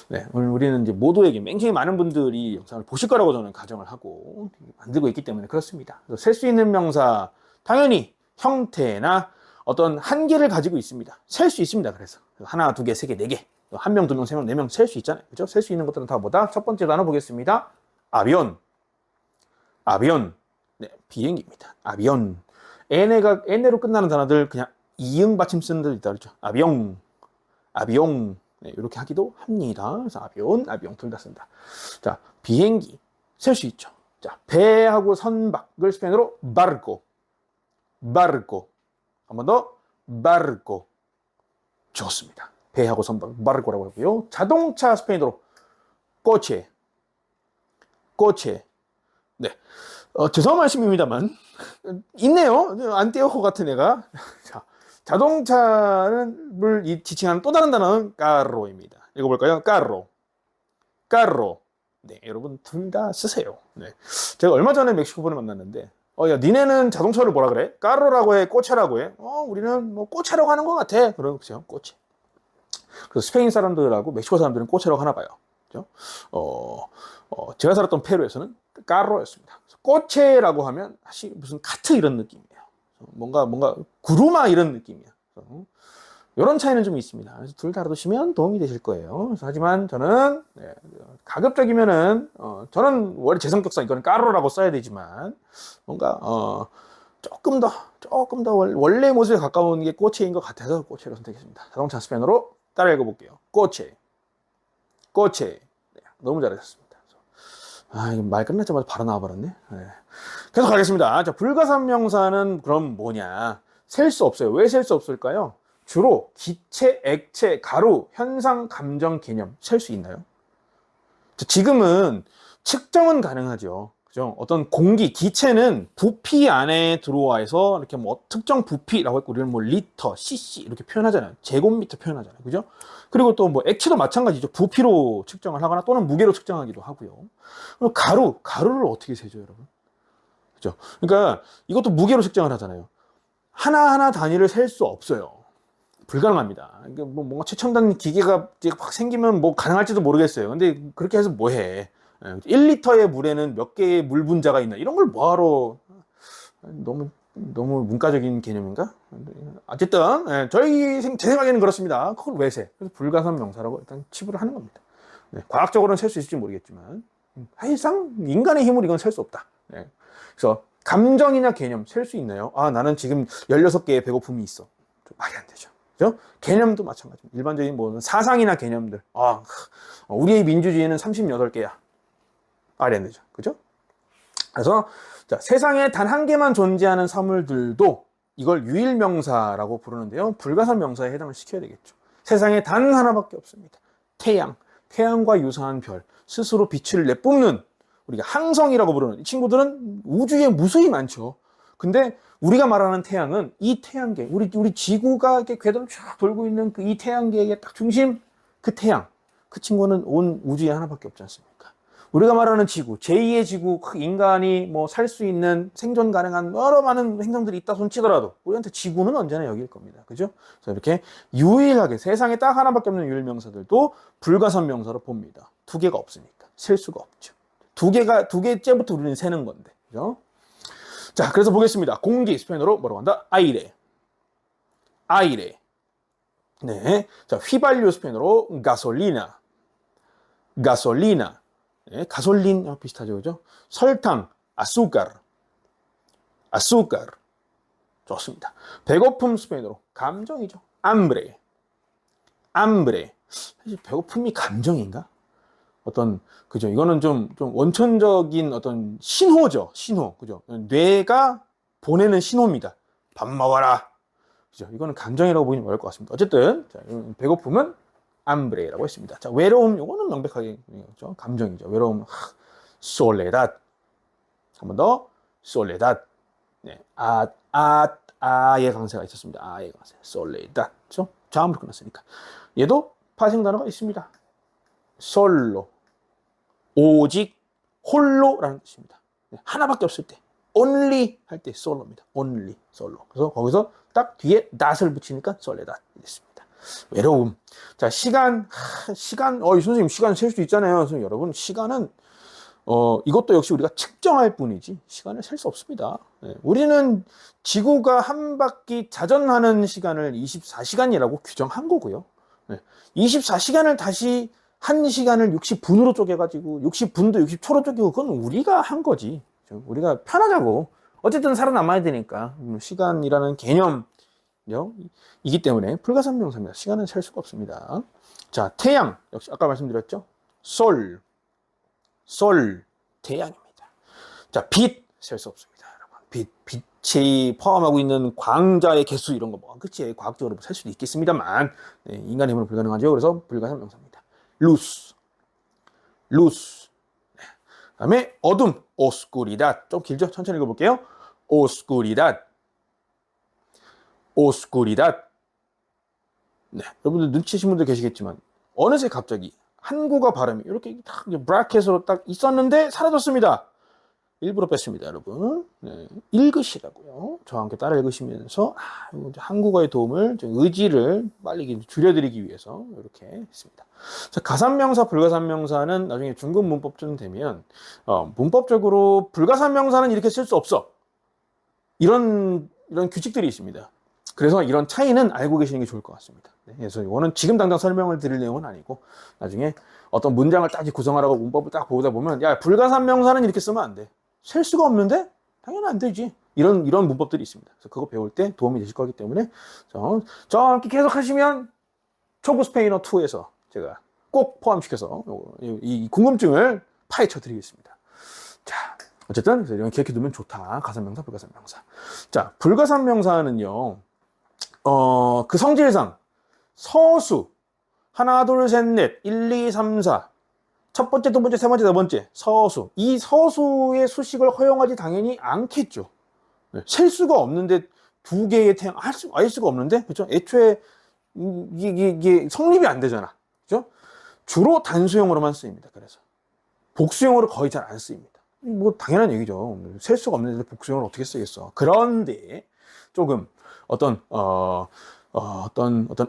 네, 오늘 우리는 이제 모두에게 굉장히 많은 분들이 영상을 보실 거라고 저는 가정을 하고 만들고 있기 때문에 그렇습니다. 셀 수 있는 명사 당연히 형태나 어떤 한계를 가지고 있습니다. 셀 수 있습니다. 그래서 하나, 두 개, 세 개, 네 개. 한 명, 두 명, 세 명, 네 명 셀 수 있잖아요. 그죠? 셀 수 있는 것들은 다 뭐다? 첫 번째 단어 보겠습니다. 아비온. 아비온. 네, 비행기입니다. 아비온. 에네로 끝나는 단어들 그냥 이응 받침 쓰는 데도 있다 그랬죠. 아비용. 아비용. 네, 이렇게 하기도 합니다. 그래서 아비온, 아비용 둘 다 쓴다. 자, 비행기. 셀 수 있죠. 자, 배하고 선박을 스페인어로 바르코. 바르코. 한 번 더. 바르코. 좋습니다. 배하고 선박, 바르코라고 하고요. 자동차 스페인어로 꼬체. 꼬체. 네. 죄송한 말씀입니다만 있네요. 안 떼어올 것 같은 애가. 자, 자동차를 지칭하는 또 다른 단어는 까로입니다. 읽어볼까요? 까로. 까로. 네, 여러분 둘 다 쓰세요. 네. 제가 얼마 전에 멕시코 분을 만났는데 야, 니네는 자동차를 뭐라 그래? 까로라고 해? 꼬체라고 해? 우리는 뭐 꼬체라고 하는 것 같아. 그러죠. 꼬체. 그래서 스페인 사람들하고 멕시코 사람들은 꼬체라고 하나 봐요. 그죠? 제가 살았던 페루에서는 까로였습니다. 꼬체라고 하면 사실 무슨 카트 이런 느낌이에요. 뭔가 구루마 이런 느낌이야. 이런 차이는 좀 있습니다. 그래서 둘 다 알아두시면 도움이 되실 거예요. 하지만 저는 가급적이면은 저는 원래 제 성격상 이거는 까로라고 써야 되지만 뭔가 조금 더 원래 모습에 가까운 게 꼬체인 것 같아서 꼬체로 선택했습니다. 자동차 스페인어로 따라 읽어볼게요. 꼬체. 꼬체. 네, 너무 잘하셨습니다. 이거 말 끝났자마자 바로 나와버렸네. 네. 계속 가겠습니다. 자, 불가산명사는 그럼 뭐냐? 셀 수 없어요. 왜 셀 수 없을까요? 주로 기체, 액체, 가루, 현상, 감정, 개념 셀 수 있나요? 자, 지금은 측정은 가능하죠. 그죠? 어떤 공기, 기체는 부피 안에 들어와서 이렇게 뭐 특정 부피라고 했고, 우리는 뭐 리터, cc 이렇게 표현하잖아요. 제곱미터 표현하잖아요. 그죠? 그리고 또 뭐 액체도 마찬가지죠. 부피로 측정을 하거나 또는 무게로 측정하기도 하고요. 그럼 가루를 어떻게 세죠, 여러분? 그죠? 그러니까 이것도 무게로 측정을 하잖아요. 하나하나 단위를 셀 수 없어요. 불가능합니다. 뭐 뭔가 최첨단 기계가 확 생기면 뭐 가능할지도 모르겠어요. 근데 그렇게 해서 뭐 해? 1리터의 물에는 몇 개의 물 분자가 있나? 이런 걸 뭐하러? 너무 문과적인 개념인가? 어쨌든 제 생각에는 그렇습니다. 그걸 왜 세? 그래서 불가산 명사라고 일단 치부를 하는 겁니다. 네, 과학적으로는 셀 수 있을지 모르겠지만 사실상 인간의 힘으로 이건 셀 수 없다. 네, 그래서 감정이나 개념 셀 수 있나요? 나는 지금 16개의 배고픔이 있어. 말이 안 되죠. 그죠? 개념도 마찬가지입니다. 일반적인 뭐 사상이나 개념들. 우리의 민주주의는 38개야. 말이 안 되죠. 그죠? 그래서 자, 세상에 단 한 개만 존재하는 사물들도 이걸 유일명사라고 부르는데요. 불가산 명사에 해당을 시켜야 되겠죠. 세상에 단 하나밖에 없습니다. 태양과 유사한 별, 스스로 빛을 내뿜는 우리가 항성이라고 부르는 이 친구들은 우주에 무수히 많죠. 근데 우리가 말하는 태양은 이 태양계, 우리 지구가 이렇게 궤도를 쫙 돌고 있는 그 이 태양계의 딱 중심, 그 태양, 그 친구는 온 우주에 하나밖에 없지 않습니까? 우리가 말하는 지구, 제2의 지구, 인간이 뭐 살 수 있는 생존 가능한 여러 많은 행성들이 있다 손치더라도 우리한테 지구는 언제나 여기일 겁니다. 그죠? 그래서 이렇게 유일하게 세상에 딱 하나밖에 없는 유일명사들도 불가산 명사로 봅니다. 두 개가 없으니까 셀 수가 없죠. 두 개째부터 우리는 세는 건데, 그죠? 자, 그래서 보겠습니다. 공기 스페인어로 뭐라고 한다? 아이레. 네. 자, 휘발유 스페인어로 가솔리나. 네, 가솔린 비슷하죠, 그죠? 설탕, 아수카르. 좋습니다. 배고픔 스페인어로 감정이죠. 암브레. 사실 배고픔이 감정인가? 그죠? 이거는 좀 원천적인 어떤 신호죠. 그죠? 뇌가 보내는 신호입니다. 밥 먹어라. 그죠? 이거는 감정이라고 보기는 어려울 것 같습니다. 어쨌든, 자, 배고픔은 암브레라고 했습니다. 자, 외로움, 이거는 명백하게, 그죠? 감정이죠. 외로움, 솔레닷. 한 번 더, 솔레닷. 네, 아의 강세가 있었습니다. 아의 강세. 솔레닷. 그죠? 자음으로 끝났으니까. 얘도 파생 단어가 있습니다. 솔로. 오직, 홀로라는 뜻입니다. 하나밖에 없을 때. only 할 때 솔로입니다. only, 솔로. 그래서 거기서 딱 뒤에 that을 붙이니까 솔레닷이 됐습니다. 외로움. 자, 시간, 이 선생님 시간 셀 수 있잖아요. 그래서 여러분, 시간은, 이것도 역시 우리가 측정할 뿐이지, 시간을 셀 수 없습니다. 네, 우리는 지구가 한 바퀴 자전하는 시간을 24시간이라고 규정한 거고요. 네, 24시간을 다시 1시간을 60분으로 쪼개가지고 60분도 60초로 쪼개고 그건 우리가 한 거지. 우리가 편하자고. 어쨌든 살아남아야 되니까. 시간이라는 개념이기 때문에 불가산명사입니다. 시간은 셀 수가 없습니다. 자, 태양. 역시 아까 말씀드렸죠. 솔, 태양입니다. 자, 빛. 셀 수 없습니다. 여러분. 빛이 포함하고 있는 광자의 개수 이런 거 뭐, 그치? 과학적으로 셀 수도 있겠습니다만, 네, 인간의 힘으로 불가능하죠. 그래서 불가산명사입니다. 루스. 네. 다음에 어둠. 오스쿠리닷. 좀 길죠? 천천히 읽어볼게요. 오스쿠리닷. 네. 여러분들 눈치채신 분들 계시겠지만, 어느새 갑자기 한국어 발음이 이렇게 딱 브라켓으로 딱 있었는데 사라졌습니다. 일부러 뺐습니다, 여러분. 네. 읽으시라고요. 저와 함께 따라 읽으시면서 한국어의 도움을, 의지를 빨리 줄여드리기 위해서 이렇게 했습니다. 자, 가산명사, 불가산명사는 나중에 중급 문법쯤 되면 문법적으로 불가산명사는 이렇게 쓸 수 없어. 이런 규칙들이 있습니다. 그래서 이런 차이는 알고 계시는 게 좋을 것 같습니다. 네, 그래서 이거는 지금 당장 설명을 드릴 내용은 아니고 나중에 어떤 문장을 딱 구성하라고 문법을 딱 보다 보면 야, 불가산명사는 이렇게 쓰면 안 돼. 셀 수가 없는데? 당연히 안 되지. 이런 문법들이 있습니다. 그래서 그거 배울 때 도움이 되실 거기 때문에 저와 함께 계속 하시면 초보 스페인어 2에서 제가 꼭 포함시켜서 이 궁금증을 파헤쳐 드리겠습니다. 자, 어쨌든 이런 기억해 두면 좋다. 가산명사, 불가산명사. 자, 불가산명사는요. 그 성질상 서수 하나, 둘, 셋, 넷, 1, 2, 3, 4 첫 번째, 두 번째, 세 번째, 네 번째 서수. 이 서수의 수식을 허용하지 당연히 않겠죠. 네, 셀 수가 없는데 두 개의 태양 알 수가 없는데 그렇죠? 애초에 이게 성립이 안 되잖아. 그렇죠? 주로 단수형으로만 쓰입니다. 그래서 복수형으로 거의 잘 안 쓰입니다. 뭐 당연한 얘기죠. 셀 수가 없는데 복수형을 어떻게 쓰겠어. 그런데 조금 어떤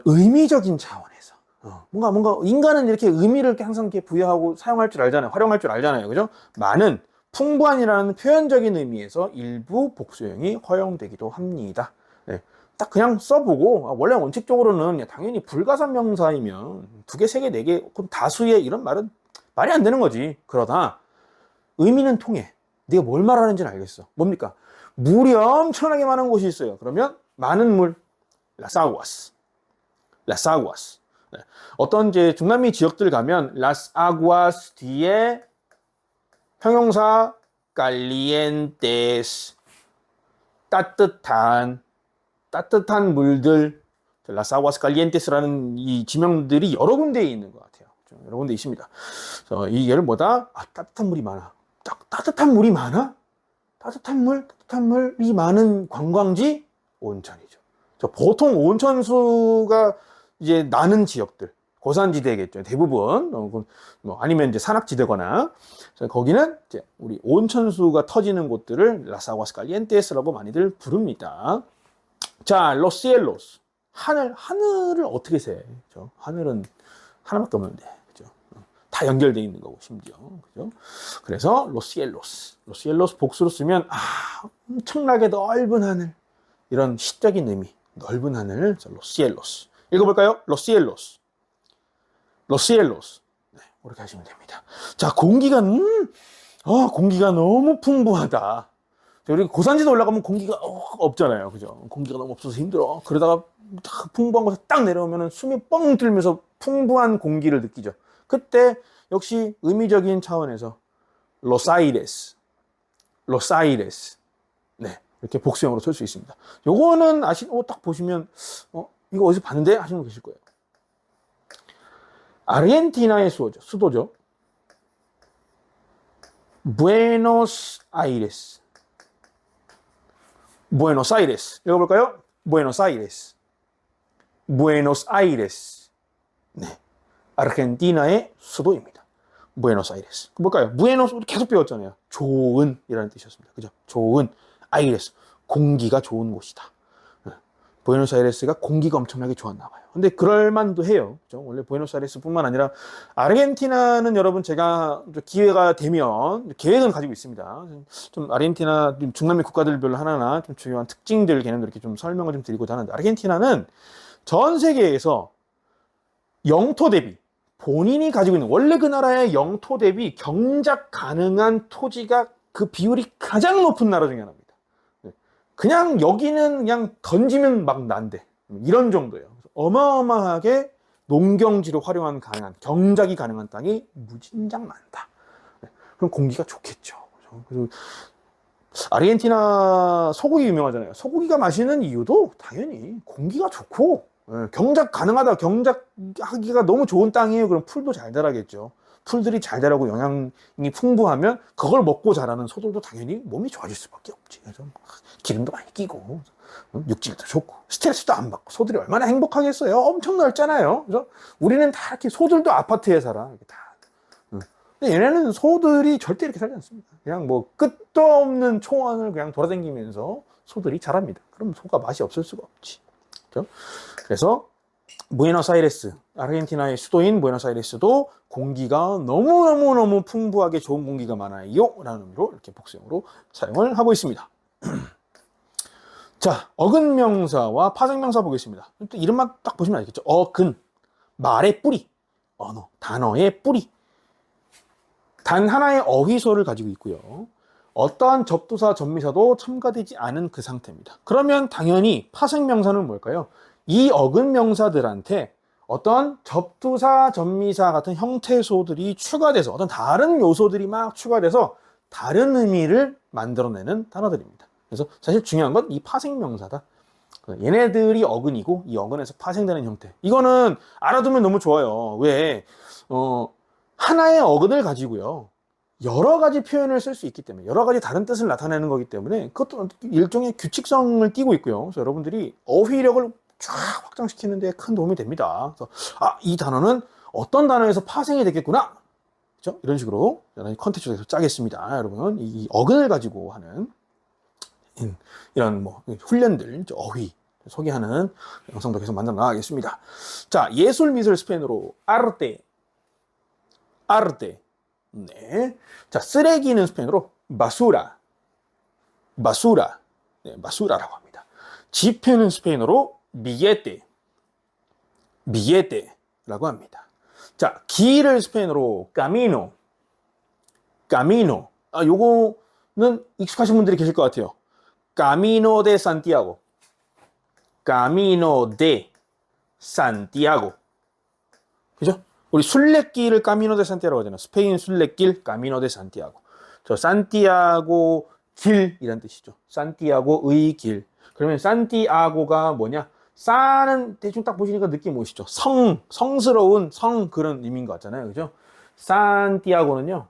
의미적인 차원에서 뭔가 인간은 이렇게 의미를 항상 이렇게 부여하고 사용할 줄 알잖아요. 활용할 줄 알잖아요. 그죠? 많은 풍부한이라는 표현적인 의미에서 일부 복수형이 허용되기도 합니다. 네. 딱 그냥 써보고 원래 원칙적으로는 당연히 불가산명사이면 두 개, 세 개, 네 개, 그럼 다수의 이런 말은 말이 안 되는 거지. 그러다 의미는 통해. 네가 뭘 말하는지는 알겠어. 뭡니까? 물이 엄청나게 많은 곳이 있어요. 그러면 많은 물, 라사구아스. 네. 어떤 이제 중남미 지역들 가면 라스 아구아스 뒤에 형용사 깔리엔테스 따뜻한 물들 라사구아스 깔리엔테스라는 이 지명들이 여러 군데에 있는 것 같아요. 여러 군데 있습니다. 이 예를 뭐다? 따뜻한 물이 많아. 따뜻한 물이 많아? 따뜻한 물이 많은 관광지? 온천이죠. 보통 온천수가 이제 나는 지역들, 고산지대겠죠. 대부분. 아니면 이제 산악지대거나. 거기는 이제 우리 온천수가 터지는 곳들을 라사구아스 칼리엔테스라고 많이들 부릅니다. 자, 로시엘로스. 하늘을 어떻게 세? 그죠? 하늘은 하나밖에 없는데. 그죠? 다 연결되어 있는 거고, 심지어. 그죠? 그래서 로시엘로스 복수로 쓰면, 엄청나게 넓은 하늘. 이런 시적인 의미. 넓은 하늘, 로시엘로스. 읽어볼까요? 로시엘로스. 네, 그렇게 하시면 됩니다. 자, 공기가 너무 풍부하다. 우리 고산지대 올라가면 공기가 없잖아요. 그죠? 공기가 너무 없어서 힘들어. 그러다가 풍부한 곳에 딱 내려오면 숨이 뻥 뚫리면서 풍부한 공기를 느끼죠. 그때 역시 의미적인 차원에서 로사이레스. 네. 이렇게 복수형으로 쓸 수 있습니다. 요거는 딱 보시면, 이거 어디서 봤는데? 하시는 분 계실 거예요. 아르헨티나의 수도죠. 부에노스아이레스. 읽어볼까요? 부에노스아이레스. 네. 아르헨티나의 수도입니다. 부에노스아이레스. 뭘까요? 부에노스 계속 배웠잖아요. 좋은이라는 뜻이었습니다. 그죠? 좋은 아이레스. 공기가 좋은 곳이다. 부에노스아이레스가 공기가 엄청나게 좋았나 봐요. 근데 그럴 만도 해요. 그죠? 원래 부에노스아이레스뿐만 아니라 아르헨티나는 여러분 제가 기회가 되면 계획은 가지고 있습니다. 좀 아르헨티나 중남미 국가들별로 하나하나 좀 중요한 특징들 개념들 이렇게 좀 설명을 좀 드리고자 하는데 아르헨티나는 전 세계에서 영토 대비 본인이 가지고 있는 원래 그 나라의 영토 대비 경작 가능한 토지가 그 비율이 가장 높은 나라 중에 하나입니다. 그냥 여기는 그냥 던지면 막 난대. 이런 정도예요. 어마어마하게 농경지로 활용한 가능한 경작이 가능한 땅이 무진장 많다. 그럼 공기가 좋겠죠. 그래서 아르헨티나 소고기 유명하잖아요. 소고기가 맛있는 이유도 당연히 공기가 좋고 경작 가능하다. 경작하기가 너무 좋은 땅이에요. 그럼 풀도 잘 자라겠죠. 풀들이 잘 자라고 영양이 풍부하면 그걸 먹고 자라는 소들도 당연히 몸이 좋아질 수밖에 없지. 그래서 기름도 많이 끼고 육질도 좋고 스트레스도 안 받고 소들이 얼마나 행복하겠어요. 엄청 넓잖아요. 그래서 우리는 다 이렇게 소들도 아파트에 살아. 이렇게 다. 근데 얘네는 소들이 절대 이렇게 살지 않습니다. 그냥 뭐 끝도 없는 초원을 그냥 돌아다니면서 소들이 자랍니다. 그럼 소가 맛이 없을 수가 없지. 그렇죠? 그래서 부에노스아이레스, 아르헨티나의 수도인 부에노스아이레스도 공기가 너무너무 풍부하게 좋은 공기가 많아요 라는 의미로 이렇게 복수형으로 사용을 하고 있습니다. 자, 어근명사와 파생명사 보겠습니다. 또 이름만 딱 보시면 알겠죠. 어근, 말의 뿌리, 언어, 단어의 뿌리. 단 하나의 어휘소를 가지고 있고요. 어떠한 접두사, 접미사도 첨가되지 않은 그 상태입니다. 그러면 당연히 파생명사는 뭘까요? 이 어근명사들한테 어떤 접두사, 접미사 같은 형태소들이 추가돼서 어떤 다른 요소들이 막 추가돼서 다른 의미를 만들어내는 단어들입니다. 그래서 사실 중요한 건 이 파생명사다. 얘네들이 어근이고 이 어근에서 파생되는 형태. 이거는 알아두면 너무 좋아요. 왜? 하나의 어근을 가지고요. 여러 가지 표현을 쓸 수 있기 때문에 여러 가지 다른 뜻을 나타내는 거기 때문에 그것도 일종의 규칙성을 띠고 있고요. 그래서 여러분들이 어휘력을 쫙 확장시키는 데 큰 도움이 됩니다. 그래서 이 단어는 어떤 단어에서 파생이 되겠구나. 그렇죠? 이런 식으로 컨텐츠에서 짜겠습니다. 여러분 이 어근을 가지고 하는 이런 뭐 훈련들, 어휘 소개하는 영상도 계속 만들어 나가겠습니다. 자, 예술 미술 스페인어로 아르테. 네. 자, 쓰레기는 스페인어로 바수라. 네, 바수라라고 합니다. 지폐는 스페인어로 비에테라고 합니다. 자, 길을 스페인어로 까미노. 요거는 익숙하신 분들이 계실 것 같아요. Camino de Santiago. 그죠? 우리 순례길을 Camino de Santiago라고 하잖아요. 스페인 순례길 Camino de Santiago. 저 산티아고 길이란 뜻이죠. 산티아고의 길. 그러면 산티아고가 뭐냐? 사는 대충 딱 보시니까 느낌 오시죠? 성스러운 성 그런 의미인 것 같잖아요. 그죠? 산티아고는요.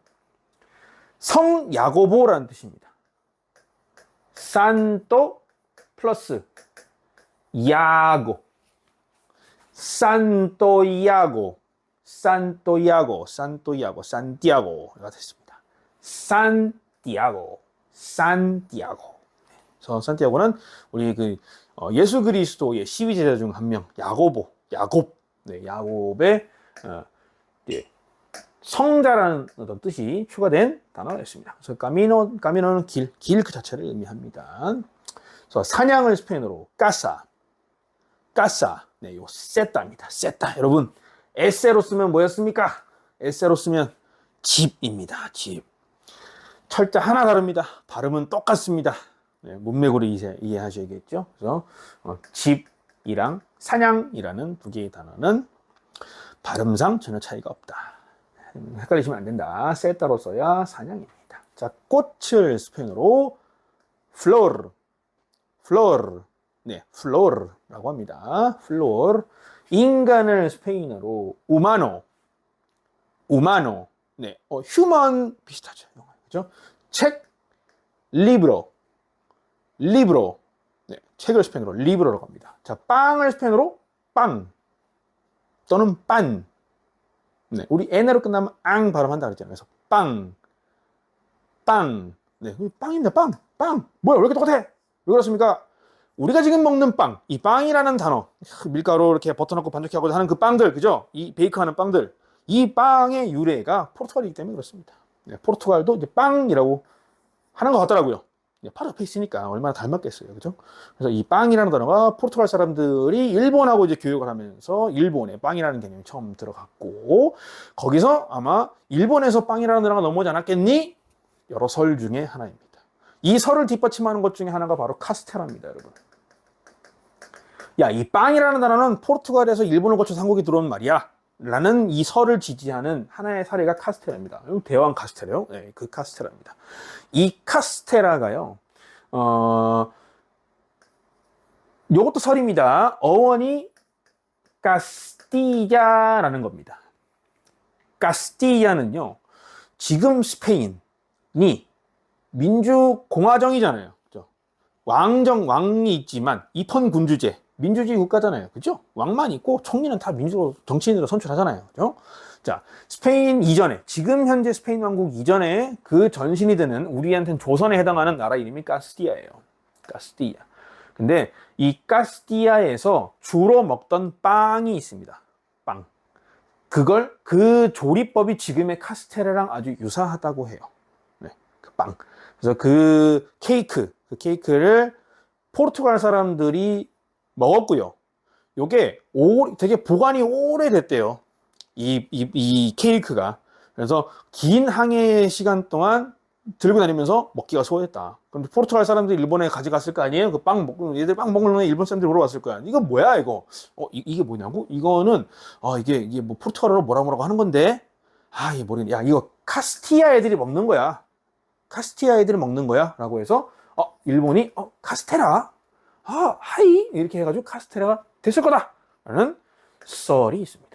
성 야고보라는 뜻입니다. 산토 플러스 야고. 산티아고가 됐습니다. 산티아고. 그래서 산티아고는 우리 그 예수 그리스도의 12제자 중 한 명, 야곱. 네, 야곱의 성자라는 어떤 뜻이 추가된 단어였습니다. 그래서 까미노는 길 그 자체를 의미합니다. 그래서 사냥을 스페인어로 까사. 네, 요 세타입니다. 세타. 여러분, 에세로 쓰면 뭐였습니까? 에세로 쓰면 집입니다. 집. 철자 하나 다릅니다. 발음은 똑같습니다. 네, 문맥으로 이해하셔야겠죠. 그래서 집이랑 사냥이라는 두 개의 단어는 발음상 전혀 차이가 없다. 헷갈리시면 안 된다. 세타로 써야 사냥입니다. 자, 꽃을 스페인어로 플로르. 네, 플로르라고 합니다. 플로르. 인간을 스페인어로 우마노. 네, 휴먼 비슷하죠. 그죠? 책, 리브로. 네, 책을 스페인어로 리브로라고 합니다. 자, 빵을 스페인어로 빵 또는 빤. 네, 우리 n으로 끝나면 앙 발음한다 그랬잖아요. 그래서 빵, 빵. 네, 빵입니다. 빵, 빵. 뭐야, 왜 이렇게 똑같아? 왜 그렇습니까? 우리가 지금 먹는 빵, 이 빵이라는 단어, 밀가루 이렇게 버터넣고 반죽하고 하는 그 빵들, 그죠? 이 베이크하는 빵들, 이 빵의 유래가 포르투갈이기 때문에 그렇습니다. 네, 포르투갈도 이제 빵이라고 하는 것 같더라고요. 바로 옆에 있으니까 얼마나 닮았겠어요, 그죠? 그래서 이 빵이라는 단어가 포르투갈 사람들이 일본하고 이제 교육을 하면서 일본에 빵이라는 개념이 처음 들어갔고, 거기서 아마 일본에서 빵이라는 단어가 넘어오지 않았겠니? 여러 설 중에 하나입니다. 이 설을 뒷받침하는 것 중에 하나가 바로 카스테라입니다, 여러분. 야, 이 빵이라는 단어는 포르투갈에서 일본을 거쳐서 한국에 들어온 말이야. 라는 이 설을 지지하는 하나의 사례가 카스테라입니다. 대왕 카스테라요. 네, 그 카스테라입니다. 이 카스테라가요, 요것도 설입니다. 어원이 카스티냐라는 겁니다. 카스티냐는요, 지금 스페인이 민주공화정이잖아요. 그죠? 왕이 있지만 입헌군주제, 민주주의 국가잖아요. 그죠? 왕만 있고 총리는 다 민주로 정치인으로 선출하잖아요. 그죠? 자, 스페인 이전에, 지금 현재 스페인 왕국 이전에 그 전신이 되는 우리한테는 조선에 해당하는 나라 이름이 카스티아예요. 카스티아. 근데 이 카스티아에서 주로 먹던 빵이 있습니다. 빵. 그 조리법이 지금의 카스테라랑 아주 유사하다고 해요. 네, 그 빵. 그래서 그 케이크를 포르투갈 사람들이 먹었고요. 요게 되게 보관이 오래됐대요. 이 케이크가. 그래서 긴 항해 시간 동안 들고 다니면서 먹기가 수월했다. 그럼 포르투갈 사람들이 일본에 가져갔을 거 아니에요? 얘들 빵 먹는 일본 사람들이 물어봤을 거야. 이거 뭐야, 이거? 이게 뭐냐고? 이거는, 이게 뭐 포르투갈어로 뭐라고 하는 건데? 이게 모르겠네. 야, 이거 카스티아 애들이 먹는 거야. 카스티아 애들이 먹는 거야. 라고 해서, 일본이, 카스테라? 하이? 이렇게 해가지고 카스테라가 됐을 거다. 라는 썰이 있습니다.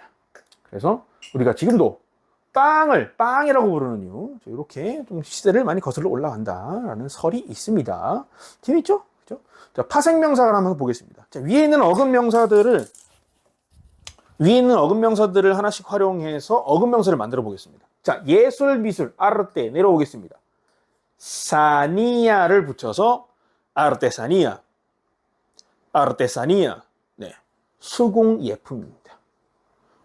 그래서 우리가 지금도 빵이라고 부르는 이유, 이렇게 좀 시대를 많이 거슬러 올라간다라는 설이 있습니다. 재밌죠? 그죠? 자, 파생명사를 한번 보겠습니다. 자, 위에 있는 어근명사들을 하나씩 활용해서 어근명사를 만들어 보겠습니다. 자, 예술, 미술, 아르테 내려오겠습니다. 사니아를 붙여서 아르테사니아. 네, 수공 예품입니다.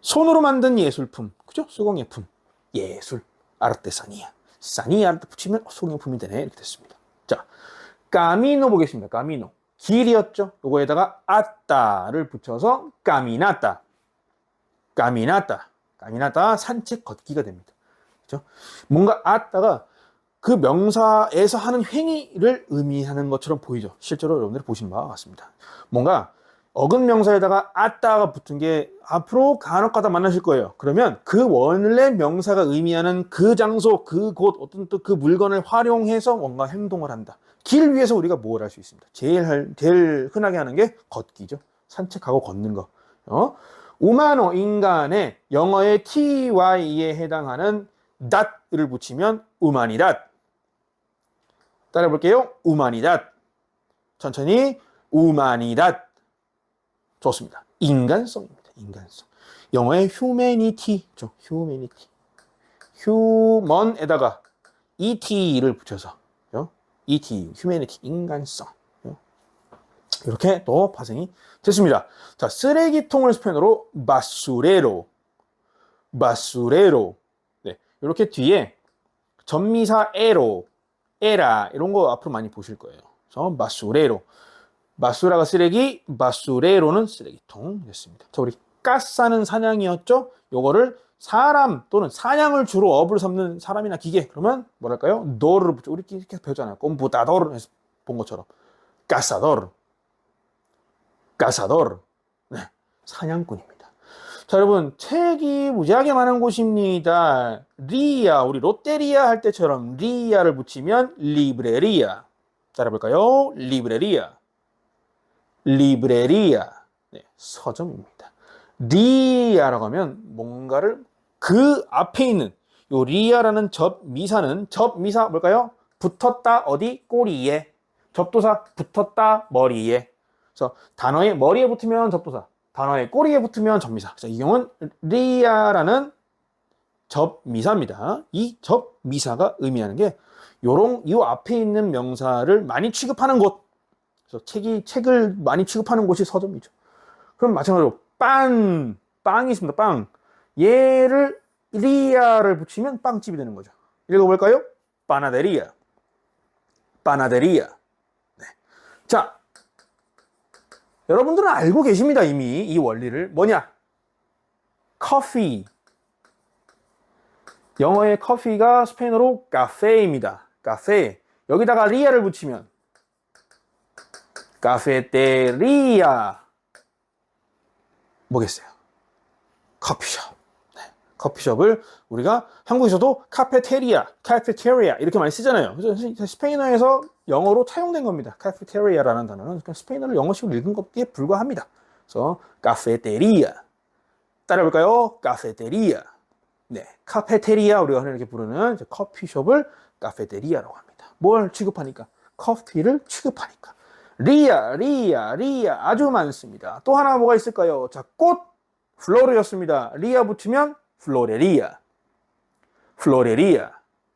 손으로 만든 예술품, 그죠? 수공 예품, 예술, 아르테사니아. 사니아를 붙이면 수공예품이 되네. 이렇게 됐습니다. 자, 까미노 보겠습니다. 까미노. 길이었죠? 요거에다가 아따를 붙여서 까미나따. 산책 걷기가 됩니다. 그죠? 뭔가 아따가 그 명사에서 하는 행위를 의미하는 것처럼 보이죠. 실제로 여러분들이 보신 바와 같습니다. 뭔가 어근명사에다가 아따가 붙은 게 앞으로 간혹가다 만나실 거예요. 그러면 그 원래 명사가 의미하는 그 장소, 그 곳, 어떤 또 그 물건을 활용해서 뭔가 행동을 한다. 길 위에서 우리가 뭘 할 수 있습니다. 제일 흔하게 하는 게 걷기죠. 산책하고 걷는 거. 우마노, 인간의 영어의 ty에 해당하는 that을 붙이면 우마니닷. 따라 해볼게요. 우마니닷. 천천히. 우마니닷. 좋습니다. 인간성입니다. 인간성. 영어의 humanity죠. humanity. human에다가 et를 붙여서 humanity, 인간성. 이렇게 또 파생이 됐습니다. 자, 쓰레기통을 스페인어로 바수레로. 네, 이렇게 뒤에 전미사 에라 이런 거 앞으로 많이 보실 거예요. 그래서 바수레로. 바수라가 쓰레기, 바수레로는 쓰레기통 됐습니다. 자, 우리 까싸는 사냥이었죠? 요거를 사람 또는 사냥을 주로 업을 삼는 사람이나 기계, 그러면 뭐랄까요? 도르를 붙여. 우리 이렇게 배웠잖아요. 꼼부다도르 해서 본 것처럼. 까사도르. 네, 사냥꾼입니다. 자, 여러분, 책이 무지하게 많은 곳입니다. 리아, 우리 롯데리아 할 때처럼 리아를 붙이면 리브레리아. 따라해볼까요? 리브레리아. 네, 서점입니다. 리아라고 하면 뭔가를 그 앞에 있는 요 리아라는 접미사 뭘까요? 붙었다 어디? 꼬리에. 접도사 붙었다 머리에. 그래서 단어의 머리에 붙으면 접도사, 단어의 꼬리에 붙으면 접미사. 그래서 이 경우는 리아라는 접미사입니다. 이 접미사가 의미하는 게 이 앞에 있는 명사를 많이 취급하는 곳. 그래서 책을 많이 취급하는 곳이 서점이죠. 그럼 마찬가지로 빵이 있습니다. 빵. 얘를 리아를 붙이면 빵집이 되는 거죠. 읽어볼까요? 파나데리아. 파나데리아. 네. 자, 여러분들은 알고 계십니다. 이미 이 원리를. 뭐냐? 커피. 영어의 커피가 스페인어로 카페입니다. 카페. 여기다가 리아를 붙이면 카페테리아. 뭐겠어요? 커피숍. 네. 커피숍을 우리가 한국에서도 카페테리아 이렇게 많이 쓰잖아요. 그래서 스페인어에서 영어로 차용된 겁니다. 카페테리아라는 단어는 스페인어를 영어식으로 읽은 것에 불과합니다. 그래서 카페테리아. 따라해볼까요? 카페테리아. 네, 카페테리아 우리가 이렇게 부르는 커피숍을 카페테리아라고 합니다. 뭘 취급하니까? 커피를 취급하니까. 리아 아주 많습니다. 또 하나 뭐가 있을까요? 자, 꽃 플로르였습니다. 리아 붙이면 플로레리아.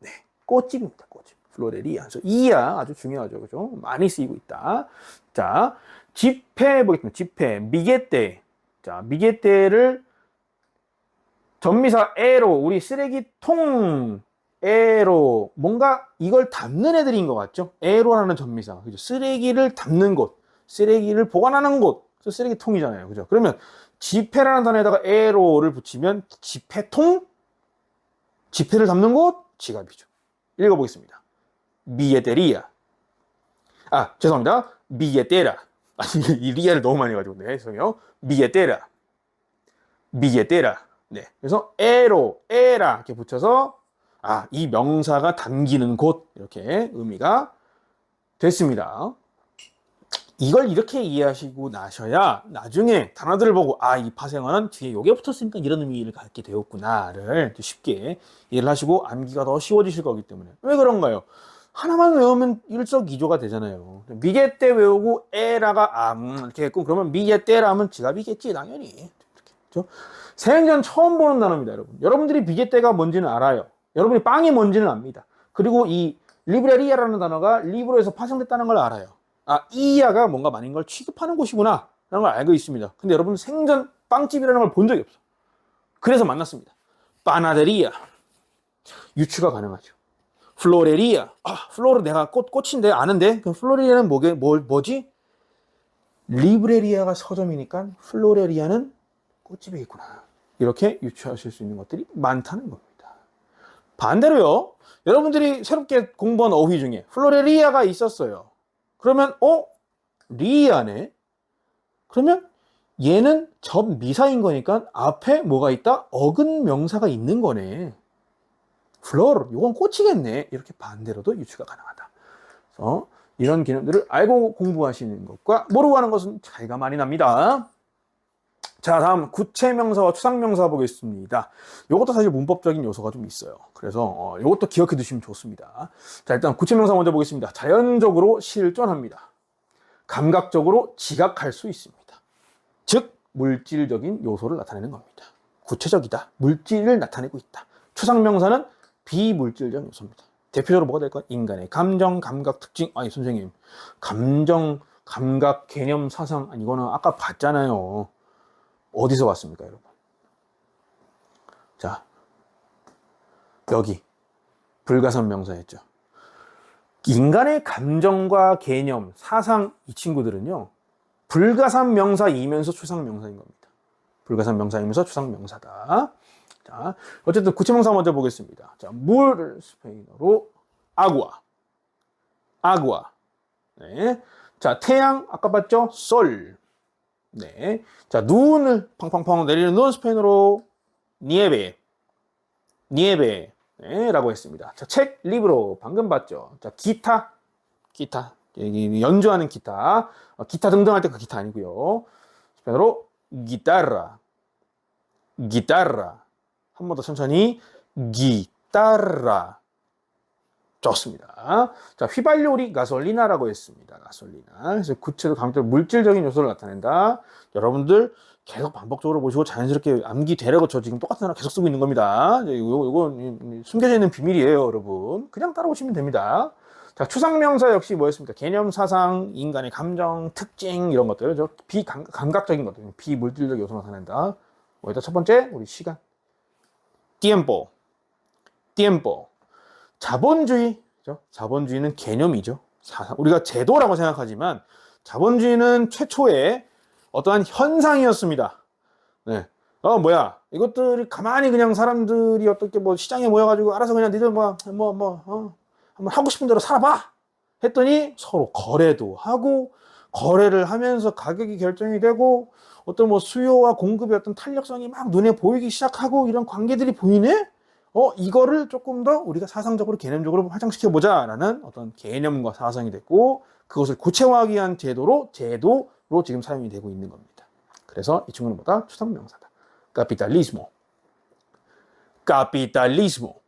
네, 꽃집입니다. 꽃집. 플로레리아. 그래서 이야 아주 중요하죠. 그죠? 많이 쓰이고 있다. 자, 지폐 보겠습니다. 지폐 미게떼. 자, 미게떼를 전미사 에로 우리 쓰레기통 에로 뭔가 이걸 담는 애들인 것 같죠? 에로라는 전미사 그죠? 쓰레기를 담는 곳, 쓰레기를 보관하는 곳, 쓰레기통이잖아요, 그죠? 그러면 지폐라는 단어에다가 에로를 붙이면 지폐통, 지폐를 담는 곳, 지갑이죠. 읽어보겠습니다. 미에테리아. 아, 죄송합니다. 미에테라. 이 리아를 너무 많이 가지고 네, 죄송해요. 미에테라. 네. 그래서 에라 이렇게 붙여서 이 명사가 담기는 곳 이렇게 의미가 됐습니다. 이걸 이렇게 이해하시고 나셔야 나중에 단어들을 보고 이 파생어는 뒤에 요게 붙었으니까 이런 의미를 갖게 되었구나를 쉽게 이해를 하시고 암기가 더 쉬워지실 거기 때문에. 왜 그런가요? 하나만 외우면 일석이조가 되잖아요. 미게떼 외우고 에라가 이렇게 했고 그러면 미게떼라 하면 지갑이겠지 당연히. 이렇게, 그렇죠? 생전 처음 보는 단어입니다, 여러분. 여러분들이 비게떼가 뭔지는 알아요. 여러분이 빵이 뭔지는 압니다. 그리고 이 리브레리아라는 단어가 리브로에서 파생됐다는 걸 알아요. 이야가 뭔가 많은 걸 취급하는 곳이구나 라는 걸 알고 있습니다. 근데 여러분 생전 빵집이라는 걸 본 적이 없어. 그래서 만났습니다. 파나데리아. 유추가 가능하죠. 플로레리아. 플로르 내가 꽃인데 아는데 그럼 플로레리아는 뭐지? 리브레리아가 서점이니까 플로레리아는 꽃집에 있구나. 이렇게 유추하실 수 있는 것들이 많다는 겁니다. 반대로요. 여러분들이 새롭게 공부한 어휘 중에 플로레리아가 있었어요. 그러면 리아네. 그러면 얘는 접미사인 거니까 앞에 뭐가 있다? 어근 명사가 있는 거네. 플로르, 이건 꽃이겠네. 이렇게 반대로도 유추가 가능하다. 그래서 이런 개념들을 알고 공부하시는 것과 모르고 하는 것은 차이가 많이 납니다. 자, 다음 구체명사와 추상명사 보겠습니다. 이것도 사실 문법적인 요소가 좀 있어요. 그래서 이것도 기억해 두시면 좋습니다. 자, 일단 구체명사 먼저 보겠습니다. 자연적으로 실존합니다. 감각적으로 지각할 수 있습니다. 즉 물질적인 요소를 나타내는 겁니다. 구체적이다. 물질을 나타내고 있다. 추상명사는 비물질적 요소입니다. 대표적으로 뭐가 될까요? 인간의 감정, 감각, 특징. 선생님, 감정, 감각, 개념, 사상. 이거는 아까 봤잖아요. 어디서 왔습니까, 여러분? 자, 여기 불가산 명사였죠. 인간의 감정과 개념, 사상 이 친구들은요. 불가산 명사이면서 추상 명사인 겁니다. 불가산 명사이면서 추상 명사다. 자, 어쨌든 구체명사 먼저 보겠습니다. 자, 물을 스페인어로 아구아. 네. 자, 태양 아까 봤죠? 솔. 네. 자, 눈을 팡팡팡 내리는 눈 스페인어로 니에베. 네, 라고 했습니다. 자, 책, 리브로 방금 봤죠. 자, 기타. 여기 연주하는 기타. 기타 등등 할 때 그 기타 아니고요. 스페인어로 기타라. 한 번 더 천천히 기타라. 좋습니다. 자, 휘발유리 가솔리나라고 했습니다. 가솔리나. 그래서 구체도 강조 물질적인 요소를 나타낸다. 여러분들 계속 반복적으로 보시고 자연스럽게 암기되라고 저 지금 똑같은 하나 계속 쓰고 있는 겁니다. 이거 숨겨져 있는 비밀이에요, 여러분. 그냥 따라오시면 됩니다. 자, 추상명사 역시 뭐였습니까? 개념, 사상, 인간의 감정, 특징 이런 것들, 비감각적인 것들, 비물질적 요소 나타낸다. 일단 첫 번째, 우리 시간. tiempo, tiempo. 자본주의, 그죠? 자본주의는 개념이죠. 우리가 제도라고 생각하지만 자본주의는 최초의 어떠한 현상이었습니다. 네. 뭐야? 이것들이 가만히 그냥 사람들이 어떻게 뭐 시장에 모여가지고 알아서 그냥 니들 한번 하고 싶은 대로 살아봐! 했더니 서로 거래도 하고, 거래를 하면서 가격이 결정이 되고, 어떤 뭐 수요와 공급의 어떤 탄력성이 막 눈에 보이기 시작하고, 이런 관계들이 보이네? 이거를 조금 더 우리가 사상적으로, 개념적으로 확장시켜보자라는 어떤 개념과 사상이 됐고, 그것을 구체화하기 위한 제도로 지금 사용이 되고 있는 겁니다. 그래서 이 친구는 뭐다? 추상명사다. 카피탈리스모. 카피탈리스모.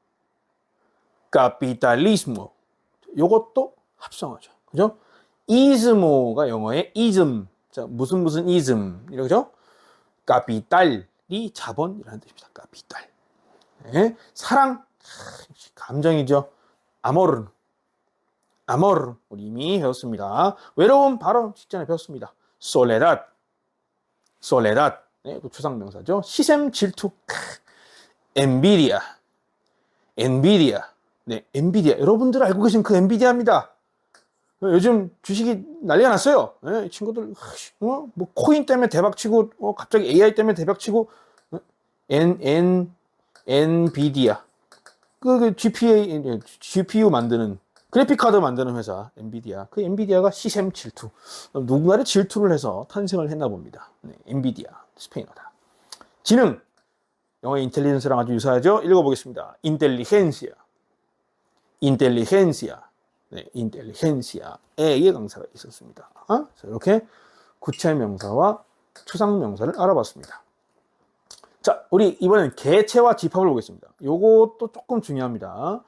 카피탈리스모. 요것도 합성어죠. 그죠? 이즈모가 영어의 이즘. 자, 무슨 이즘. 이러죠? 카피탈이 자본이라는 뜻입니다. 카피탈. 네. 사랑. 감정이죠. 아모르. 아모르. 우리 이미 배웠습니다. 외로움 바로 직전에 배웠습니다. 소레닷. 소레닷. 네, 또 추상명사죠. 시샘 질투. 엔비디아. 엔비디아. 네, 엔비디아. 여러분들 알고 계신 그 엔비디아입니다. 요즘 주식이 난리가 났어요. 네, 이 친구들 뭐 코인 때문에 대박치고 갑자기 AI 때문에 대박치고 엔비디아. 그 GPU 만드는 그래픽 카드 만드는 회사 엔비디아. 그 엔비디아가 시샘 질투. 누군가를 질투를 해서 탄생을 했나 봅니다. 네, 엔비디아. 스페인어다. 지능. 영어의 인텔리전스랑 아주 유사하죠. 읽어보겠습니다. 인텔리겐시아. 인텔리겐시아. 네, 인텔리겐시아의 강사가 있었습니다. 자, 이렇게 구체명사와 추상명사를 알아봤습니다. 자, 우리 이번엔 개체와 집합을 보겠습니다. 요것도 조금 중요합니다.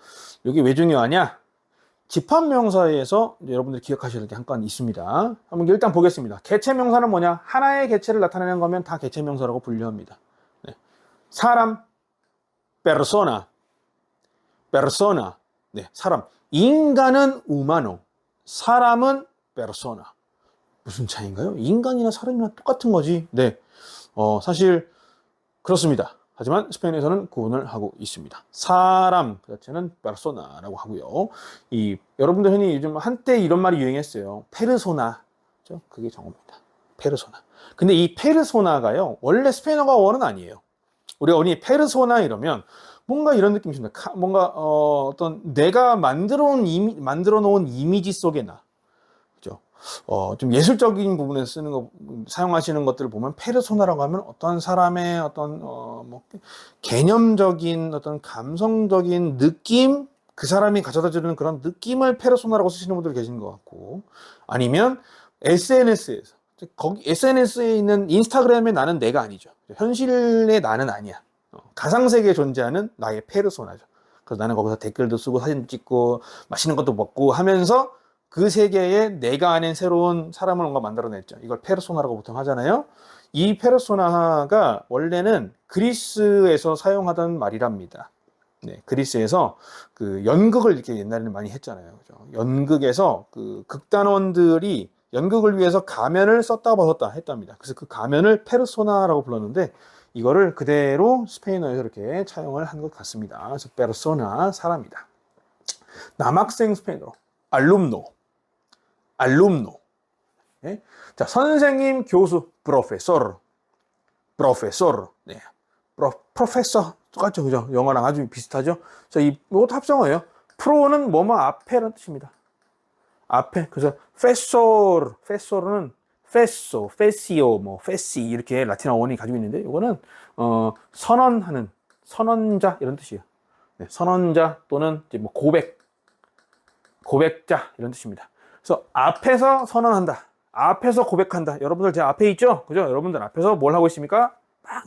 여기 왜 중요하냐? 집합명사에서 여러분들이 기억하셔야 될 게 한 건 있습니다. 한번 일단 보겠습니다. 개체명사는 뭐냐? 하나의 개체를 나타내는 거면 다 개체명사라고 분류합니다. 네. 사람, persona, persona. 네, 사람. 인간은 우마노, 사람은 persona. 무슨 차이인가요? 인간이나 사람이나 똑같은 거지. 네, 사실 그렇습니다. 하지만 스페인에서는 구분을 하고 있습니다. 사람 그 자체는 persona라고 하고요. 여러분들 흔히 요즘 한때 이런 말이 유행했어요. 페르소나. 그게 정어입니다. 페르소나. 근데 이 페르소나가요, 원래 스페인어가 원은 아니에요. 우리가 언니 페르소나 이러면 뭔가 이런 느낌이 듭니다. 뭔가 어떤 내가 만들어 놓은 이미지 속에 나. 그죠? 좀 예술적인 부분에서 사용하시는 것들을 보면 페르소나라고 하면 어떤 사람의 어떤 뭐 개념적인 어떤 감성적인 느낌, 그 사람이 가져다 주는 그런 느낌을 페르소나라고 쓰시는 분들 계신 것 같고, 아니면 SNS에서 SNS에 있는 인스타그램의 나는 내가 아니죠. 현실의 나는 아니야. 가상세계에 존재하는 나의 페르소나죠. 그래서 나는 거기서 댓글도 쓰고 사진 찍고 맛있는 것도 먹고 하면서 그 세계에 내가 아닌 새로운 사람을 뭔가 만들어냈죠. 이걸 페르소나라고 보통 하잖아요. 이 페르소나가 원래는 그리스에서 사용하던 말이랍니다. 네, 그리스에서 그 연극을 이렇게 옛날에는 많이 했잖아요. 그죠? 연극에서 그 극단원들이 연극을 위해서 가면을 썼다 벗었다 했답니다. 그래서 그 가면을 페르소나라고 불렀는데 이거를 그대로 스페인어에서 이렇게 차용을 한 것 같습니다. 그래서 페르소나, 사람이다. 남학생 스페인어로 알룸노, 알룸노. 네? 자, 선생님, 교수, 프로페소르, 프로페소르. 네, 프로페서 똑같죠, 그죠? 영어랑 아주 비슷하죠. 자, 이것도 합성어예요. 프로는 뭐뭐 앞에라는 뜻입니다. 앞에. 그래서 페소르는 페소, 페시오, 뭐 페시 이렇게 라틴어 원이 가지고 있는데 이거는 선언하는, 선언자 이런 뜻이에요. 네, 선언자 또는 이제 뭐 고백자 이런 뜻입니다. 그래서 앞에서 선언한다, 앞에서 고백한다. 여러분들 제 앞에 있죠, 그죠? 여러분들 앞에서 뭘 하고 있습니까? 막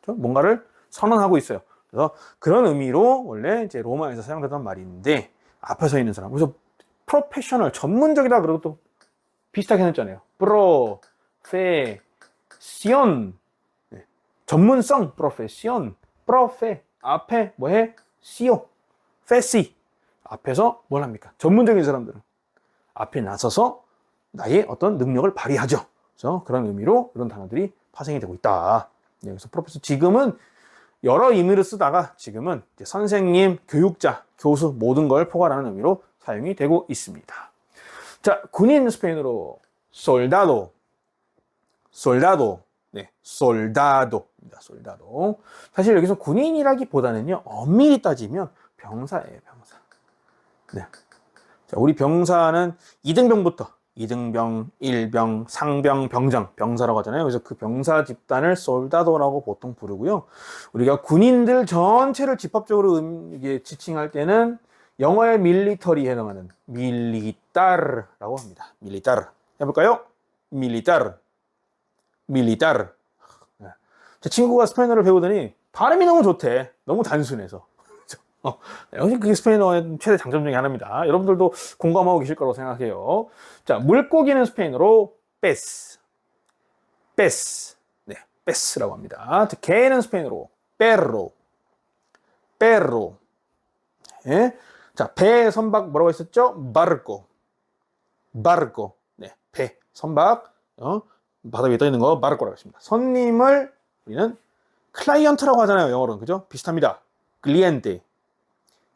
뭔가를 선언하고 있어요. 그래서 그런 의미로 원래 이제 로마에서 사용되던 말인데 앞에 서 있는 사람. 그래서 프로페셔널, 전문적이다. 그리고 또 비슷하게 했잖아요. 프로페시온. 네. 전문성, 프로페시온. 프로페. 앞에 뭐해? 시오. 페시. 앞에서 뭘 합니까? 전문적인 사람들은 앞에 나서서 나의 어떤 능력을 발휘하죠. 그래서 그런 의미로 이런 단어들이 파생이 되고 있다. 네, 그래서 프로페서 지금은 여러 의미를 쓰다가 지금은 이제 선생님, 교육자, 교수 모든 걸 포괄하는 의미로 사용이 되고 있습니다. 자, 군인 스페인어로 솔다도, 솔다도, 네, 솔다도입니다. 솔다도. 사실 여기서 군인이라기보다는요, 엄밀히 따지면 병사예요, 병사. 네. 자, 우리 병사는 2등병부터 2등병, 1병, 상병, 병장, 병사라고 하잖아요. 그래서 그 병사 집단을 솔다도라고 보통 부르고요. 우리가 군인들 전체를 집합적으로 이게 지칭할 때는 영어의 밀리터리에 해당하는 밀리타르라고 합니다. 밀리타르. 해볼까요? 밀리타르. 밀리타르. 제 친구가 스페인어를 배우더니 발음이 너무 좋대. 너무 단순해서. 역시 그게 스페인어의 최대 장점 중에 하나입니다. 여러분들도 공감하고 계실 거라고 생각해요. 자, 물고기는 스페인어로 페스. 페스. 네, 페스라고 합니다. 자, 개는 스페인어로 페로. 페로. 네. 자, 배 선박 뭐라고 했었죠? 바르코. 바르코. 네, 배 선박. 바다 위에 떠 있는 거 바르코라고 했습니다. 손님을 우리는 클라이언트라고 하잖아요. 영어로는. 그죠? 비슷합니다. 클리엔테.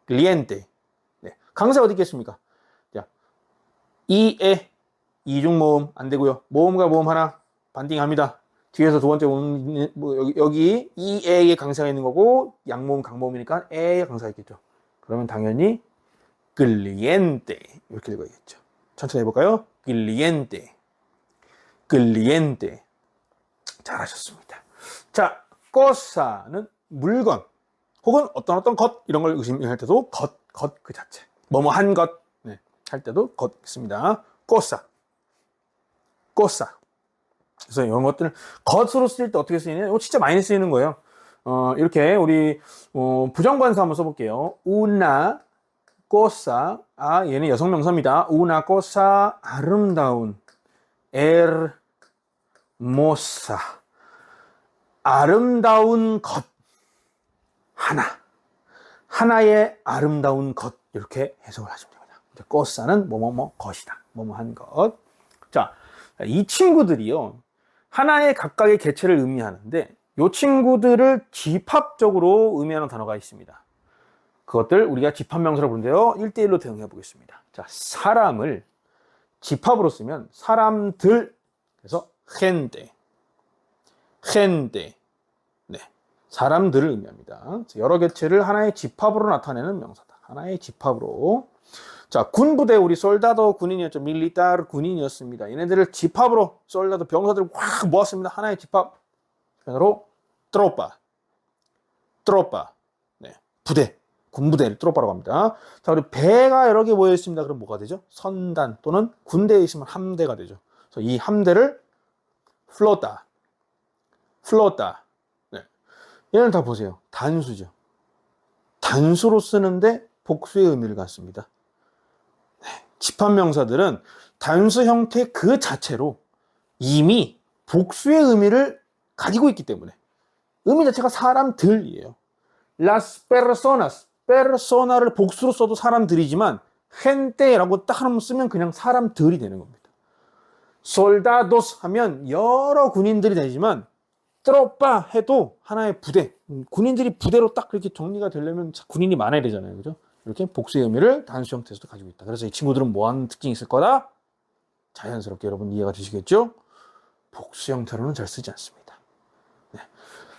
클리엔테. 네. 강세 어디 있겠습니까? 자, 이에 이중 모음 안 되고요. 모음과 모음 하나 반띵합니다. 뒤에서 두 번째 모음 여기 이에의 강세가 있는 거고 양모음 강모음이니까 에의 강세가 있겠죠. 그러면 당연히 클리엔테 이렇게 읽어야겠죠. 천천히 해볼까요? 클리엔테. 클리엔테. 잘하셨습니다. 자, 코사는 물건. 혹은 어떤 것 이런 걸 의심할 때도 것 그 자체 뭐뭐 한 것 네, 할 때도 것 있습니다. 꼬싸 그래서 이런 것들 것으로 쓰일 때 어떻게 쓰이냐? 이거 진짜 많이 쓰이는 거예요. 이렇게 우리 부정관사 한번 써볼게요. una cosa 얘는 여성 명사입니다. una cosa 아름다운 hermosa 아름다운 것 하나의 아름다운 것 이렇게 해석을 하시면 됩니다. 꽃사는 뭐뭐뭐 것이다. 뭐뭐한 것. 자, 이 친구들이요. 하나의 각각의 개체를 의미하는데 이 친구들을 집합적으로 의미하는 단어가 있습니다. 그것들 우리가 집합명사로 부르는데요. 1대1로 대응해 보겠습니다. 자, 사람을 집합으로 쓰면 사람들 그래서 gente. 네. 사람들을 의미합니다. 여러 개체를 하나의 집합으로 나타내는 명사다. 하나의 집합으로. 자, 군부대 우리 솔다도 군인이었죠. 밀리타르 군인이었습니다. 얘네들을 집합으로 솔다도 병사들을 확 모았습니다. 하나의 집합. 스페인어로 트로파. 네. 부대. 군부대를 트로파라고 합니다. 자, 우리 배가 여러 개 모여 있습니다. 그럼 뭐가 되죠? 선단 또는 군대에 있으면 함대가 되죠. 그래서 이 함대를 플로타. 네. 얘는 다 보세요. 단수죠. 단수로 쓰는데 복수의 의미를 갖습니다. 네. 집합명사들은 단수 형태 그 자체로 이미 복수의 의미를 가지고 있기 때문에 의미 자체가 사람들이에요. las personas, persona를 복수로 써도 사람들이지만 gente라고 딱 하나만 쓰면 그냥 사람들이 되는 겁니다. soldados 하면 여러 군인들이 되지만 tropa 해도 하나의 부대, 군인들이 부대로 딱 그렇게 정리가 되려면 군인이 많아야 되잖아요. 그죠? 이렇게 복수의 의미를 단수 형태에서도 가지고 있다. 그래서 이 친구들은 뭐 하는 특징이 있을 거다? 자연스럽게 여러분 이해가 되시겠죠? 복수 형태로는 잘 쓰지 않습니다. 네.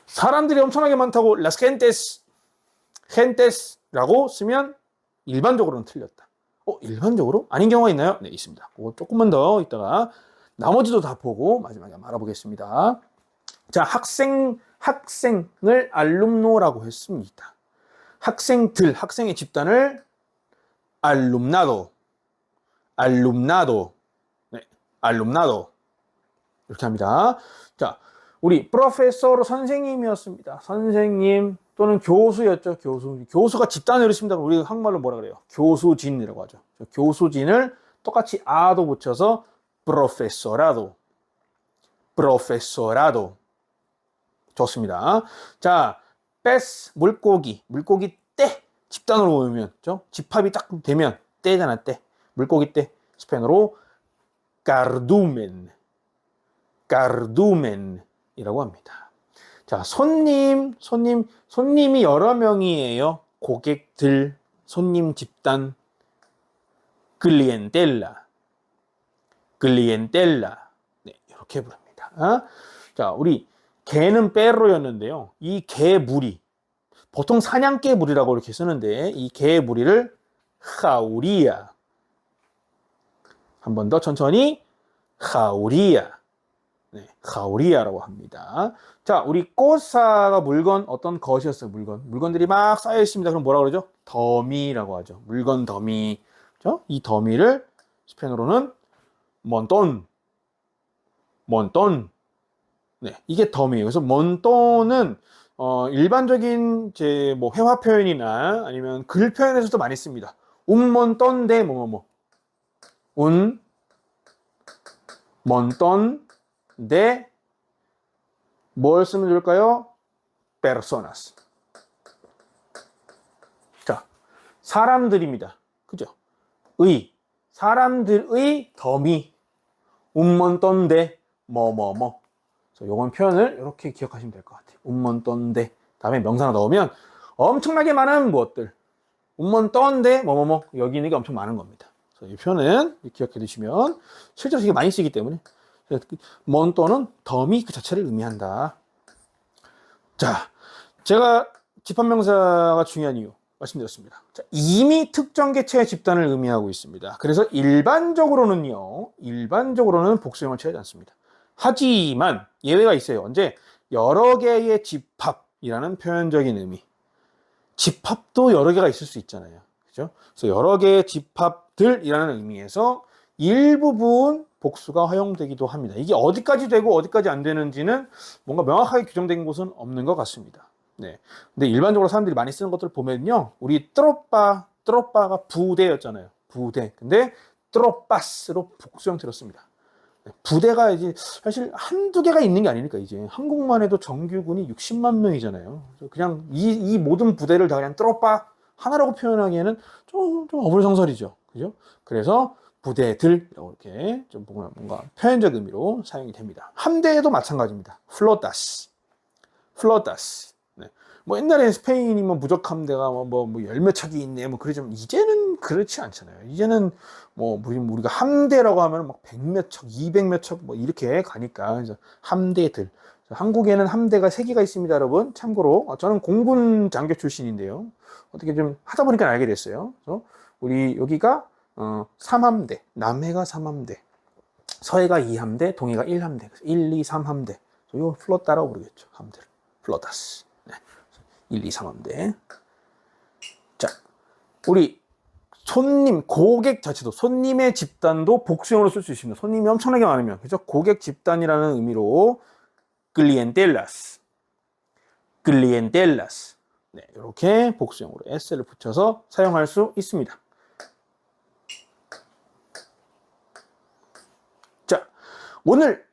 사람들이 엄청나게 많다고 las gentes라고 쓰면 일반적으로는 틀렸다. 일반적으로? 아닌 경우가 있나요? 네, 있습니다. 그거 조금만 더 이따가 나머지도 다 보고 마지막에 알아보겠습니다. 자, 학생을 알룸노라고 했습니다. 학생의 집단을 알룸나도, 네, 알룸나도 이렇게 합니다. 자, 우리 프로페서로 선생님이었습니다. 선생님 또는 교수였죠. 교수가 집단으로 있습니다. 우리 한국말로 뭐라 그래요? 교수진이라고 하죠. 교수진을 똑같이 아도 붙여서 profesorado. 좋습니다. 자, pez 물고기 떼 집단으로 모이면 집합이 딱 되면 떼잖아, 떼. 물고기 떼. 스페인어로 cardumen이라고 합니다. 자, 손님이 여러 명이에요. 고객들, 손님 집단, clientela. 네, 이렇게 부릅니다. 자, 우리 개는 perro였는데요. 이 개 무리, 보통 사냥개 무리라고 이렇게 쓰는데 이 개 무리를 jauría. 한 번 더 천천히 jauría. 네, jauría라고 합니다. 자, 우리 cosa 물건, 어떤 것이었어요? 물건들이 막 쌓여 있습니다. 그럼 뭐라 그러죠? 더미라고 하죠. 물건 더미. 그렇죠? 이 더미를 스페인어로는 montón. 네, 이게 더미예요. 그래서 montón은 일반적인 뭐 회화 표현이나 아니면 글 표현에서도 많이 씁니다. un montón de 뭐뭐뭐. un montón de 뭘 쓰면 좋을까요? personas. 자, 사람들입니다. 그죠? 사람들의 더미. un montón de 뭐뭐뭐. 요건 표현을 이렇게 기억하시면 될 것 같아요. un montón de 다음에 명사나 넣으면 엄청나게 많은 무엇들. un montón de 뭐뭐뭐. 여기 있는 게 엄청 많은 겁니다. 이 표현은 기억해 두시면 실제로 이게 많이 쓰기 때문에 montón은 더미 그 자체를 의미한다. 자, 제가 집합명사가 중요한 이유 말씀드렸습니다. 자, 이미 특정 개체의 집단을 의미하고 있습니다. 그래서 일반적으로는 복수형을 취하지 않습니다. 하지만 예외가 있어요. 언제? 여러 개의 집합이라는 표현적인 의미. 집합도 여러 개가 있을 수 있잖아요. 그죠? 그래서 여러 개의 집합들이라는 의미에서 일부분 복수가 허용되기도 합니다. 이게 어디까지 되고 어디까지 안 되는지는 뭔가 명확하게 규정된 곳은 없는 것 같습니다. 네. 근데 일반적으로 사람들이 많이 쓰는 것들 보면요. 우리 트로빠가 부대였잖아요. 부대. 근데 트로빠스로 복수 형태로 씁니다. 부대가 이제 사실 한두 개가 있는 게 아니니까 이제 한국만 해도 정규군이 60만 명이잖아요. 그냥 이 모든 부대를 다 그냥 트로빠 하나라고 표현하기에는 좀 어불성설이죠. 그죠? 그래서 부대들이라고 이렇게 좀 뭔가 표현적 의미로 사용이 됩니다. 함대에도 마찬가지입니다. 플로타스. 네. 뭐 옛날에 스페인이 뭐 무적 함대가 뭐 열몇 척이 있네 뭐 그러지만 이제는 그렇지 않잖아요. 이제는 뭐 우리가 함대라고 하면 막 100몇 척, 200몇 척 뭐 이렇게 가니까 그래서 함대들. 한국에는 함대가 3개가 있습니다, 여러분. 참고로 저는 공군 장교 출신인데요. 어떻게 좀 하다 보니까 알게 됐어요. 그래서 우리 여기가 3함대, 남해가 3함대, 서해가 2함대, 동해가 1함대, 1, 2, 3함대. 이거 플로타라고 부르겠죠, 함대를. 플로타스. 네. 1, 2, 3함대. 자, 우리 고객 자체도, 손님의 집단도 복수형으로 쓸 수 있습니다. 손님이 엄청나게 많으면, 그죠? 고객 집단이라는 의미로 clientelas. 네, 이렇게 복수형으로 s를 붙여서 사용할 수 있습니다. 자, 오늘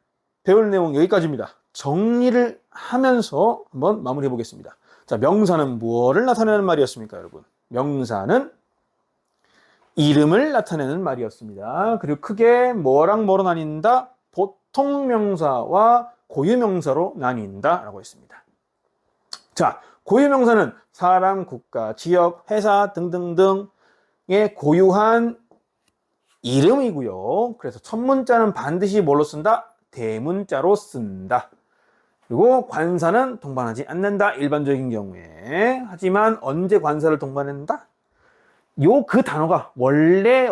배울 내용 여기까지입니다. 정리를 하면서 한번 마무리해 보겠습니다. 자, 명사는 무엇을 나타내는 말이었습니까, 여러분? 명사는 이름을 나타내는 말이었습니다. 그리고 크게 뭐랑 뭐로 나뉜다? 보통 명사와 고유 명사로 나뉜다라고 했습니다. 자, 고유 명사는 사람, 국가, 지역, 회사 등등등의 고유한 이름이고요. 그래서 첫 문자는 반드시 뭘로 쓴다? 대문자로 쓴다. 그리고 관사는 동반하지 않는다. 일반적인 경우에. 하지만 언제 관사를 동반한다? 그 단어가 원래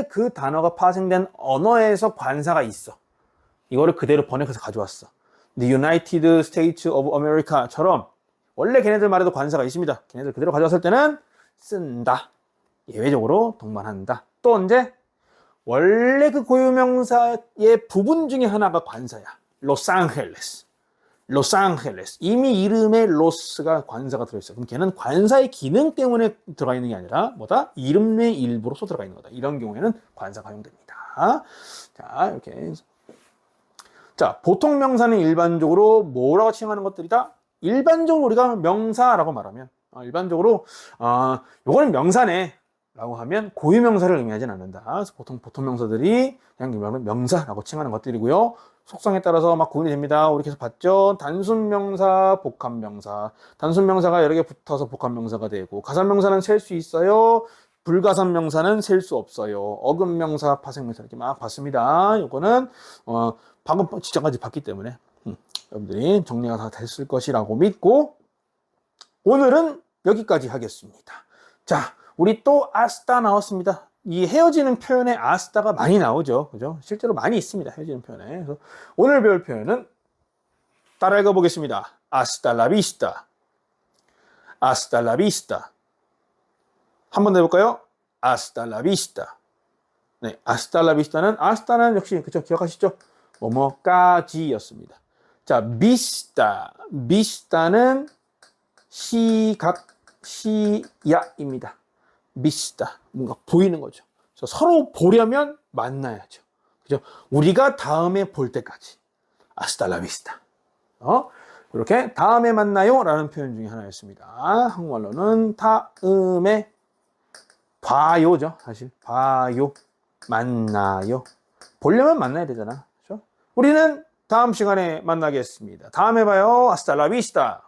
그 단어가 파생된 언어에서 관사가 있어. 이거를 그대로 번역해서 가져왔어. The United States of America처럼 원래 걔네들 말에도 관사가 있습니다. 걔네들 그대로 가져왔을 때는 쓴다. 예외적으로 동반한다. 또 언제? 원래 그 고유명사의 부분 중에 하나가 관사야. 로스앤젤레스. 로스앤젤레스. 이미 이름에 로스가 관사가 들어있어요. 그럼 걔는 관사의 기능 때문에 들어가 있는 게 아니라 뭐다? 이름 내 일부로서 들어가 있는 거다. 이런 경우에는 관사가 활용됩니다. 자, 이렇게. 자, 보통 명사는 일반적으로 뭐라고 칭하는 것들이다? 일반적으로 우리가 명사라고 말하면, 일반적으로, 요거는 명사네. 라고 하면 고유명사를 의미하진 않는다. 그래서 보통 명사들이 그냥 명사라고 칭하는 것들이고요. 속성에 따라서 막 구분이 됩니다. 우리 계속 봤죠? 단순명사, 복합명사. 단순명사가 여러 개 붙어서 복합명사가 되고, 가산명사는 셀 수 있어요. 불가산명사는 셀 수 없어요. 어근명사, 파생명사 이렇게 막 봤습니다. 요거는 방금 지정까지 봤기 때문에 여러분들이 정리가 다 됐을 것이라고 믿고 오늘은 여기까지 하겠습니다. 자, 우리 또 아스타 나왔습니다. 이 헤어지는 표현에 아스타가 많이 나오죠. 그죠? 실제로 많이 있습니다. 헤어지는 표현에. 그래서 오늘 배울 표현은 따라 읽어보겠습니다. 아스타 라비스타. 아스타 라비스타. 한 번 더 해볼까요? 아스타 라비스타. 네, 아스타 라비스타는, 아스타는 역시, 그쵸? 기억하시죠? 뭐뭐까지였습니다. 자, 비스타. 비스타는 시야입니다. 비스타. 뭔가 보이는 거죠. 그래서 서로 보려면 만나야죠. 그죠? 우리가 다음에 볼 때까지. 아스타 라비스타. 이렇게 다음에 만나요 라는 표현 중에 하나였습니다. 한국말로는 다음에 봐요죠. 사실 봐요. 만나요. 보려면 만나야 되잖아. 그렇죠? 우리는 다음 시간에 만나겠습니다. 다음에 봐요. 아스타 라비스타.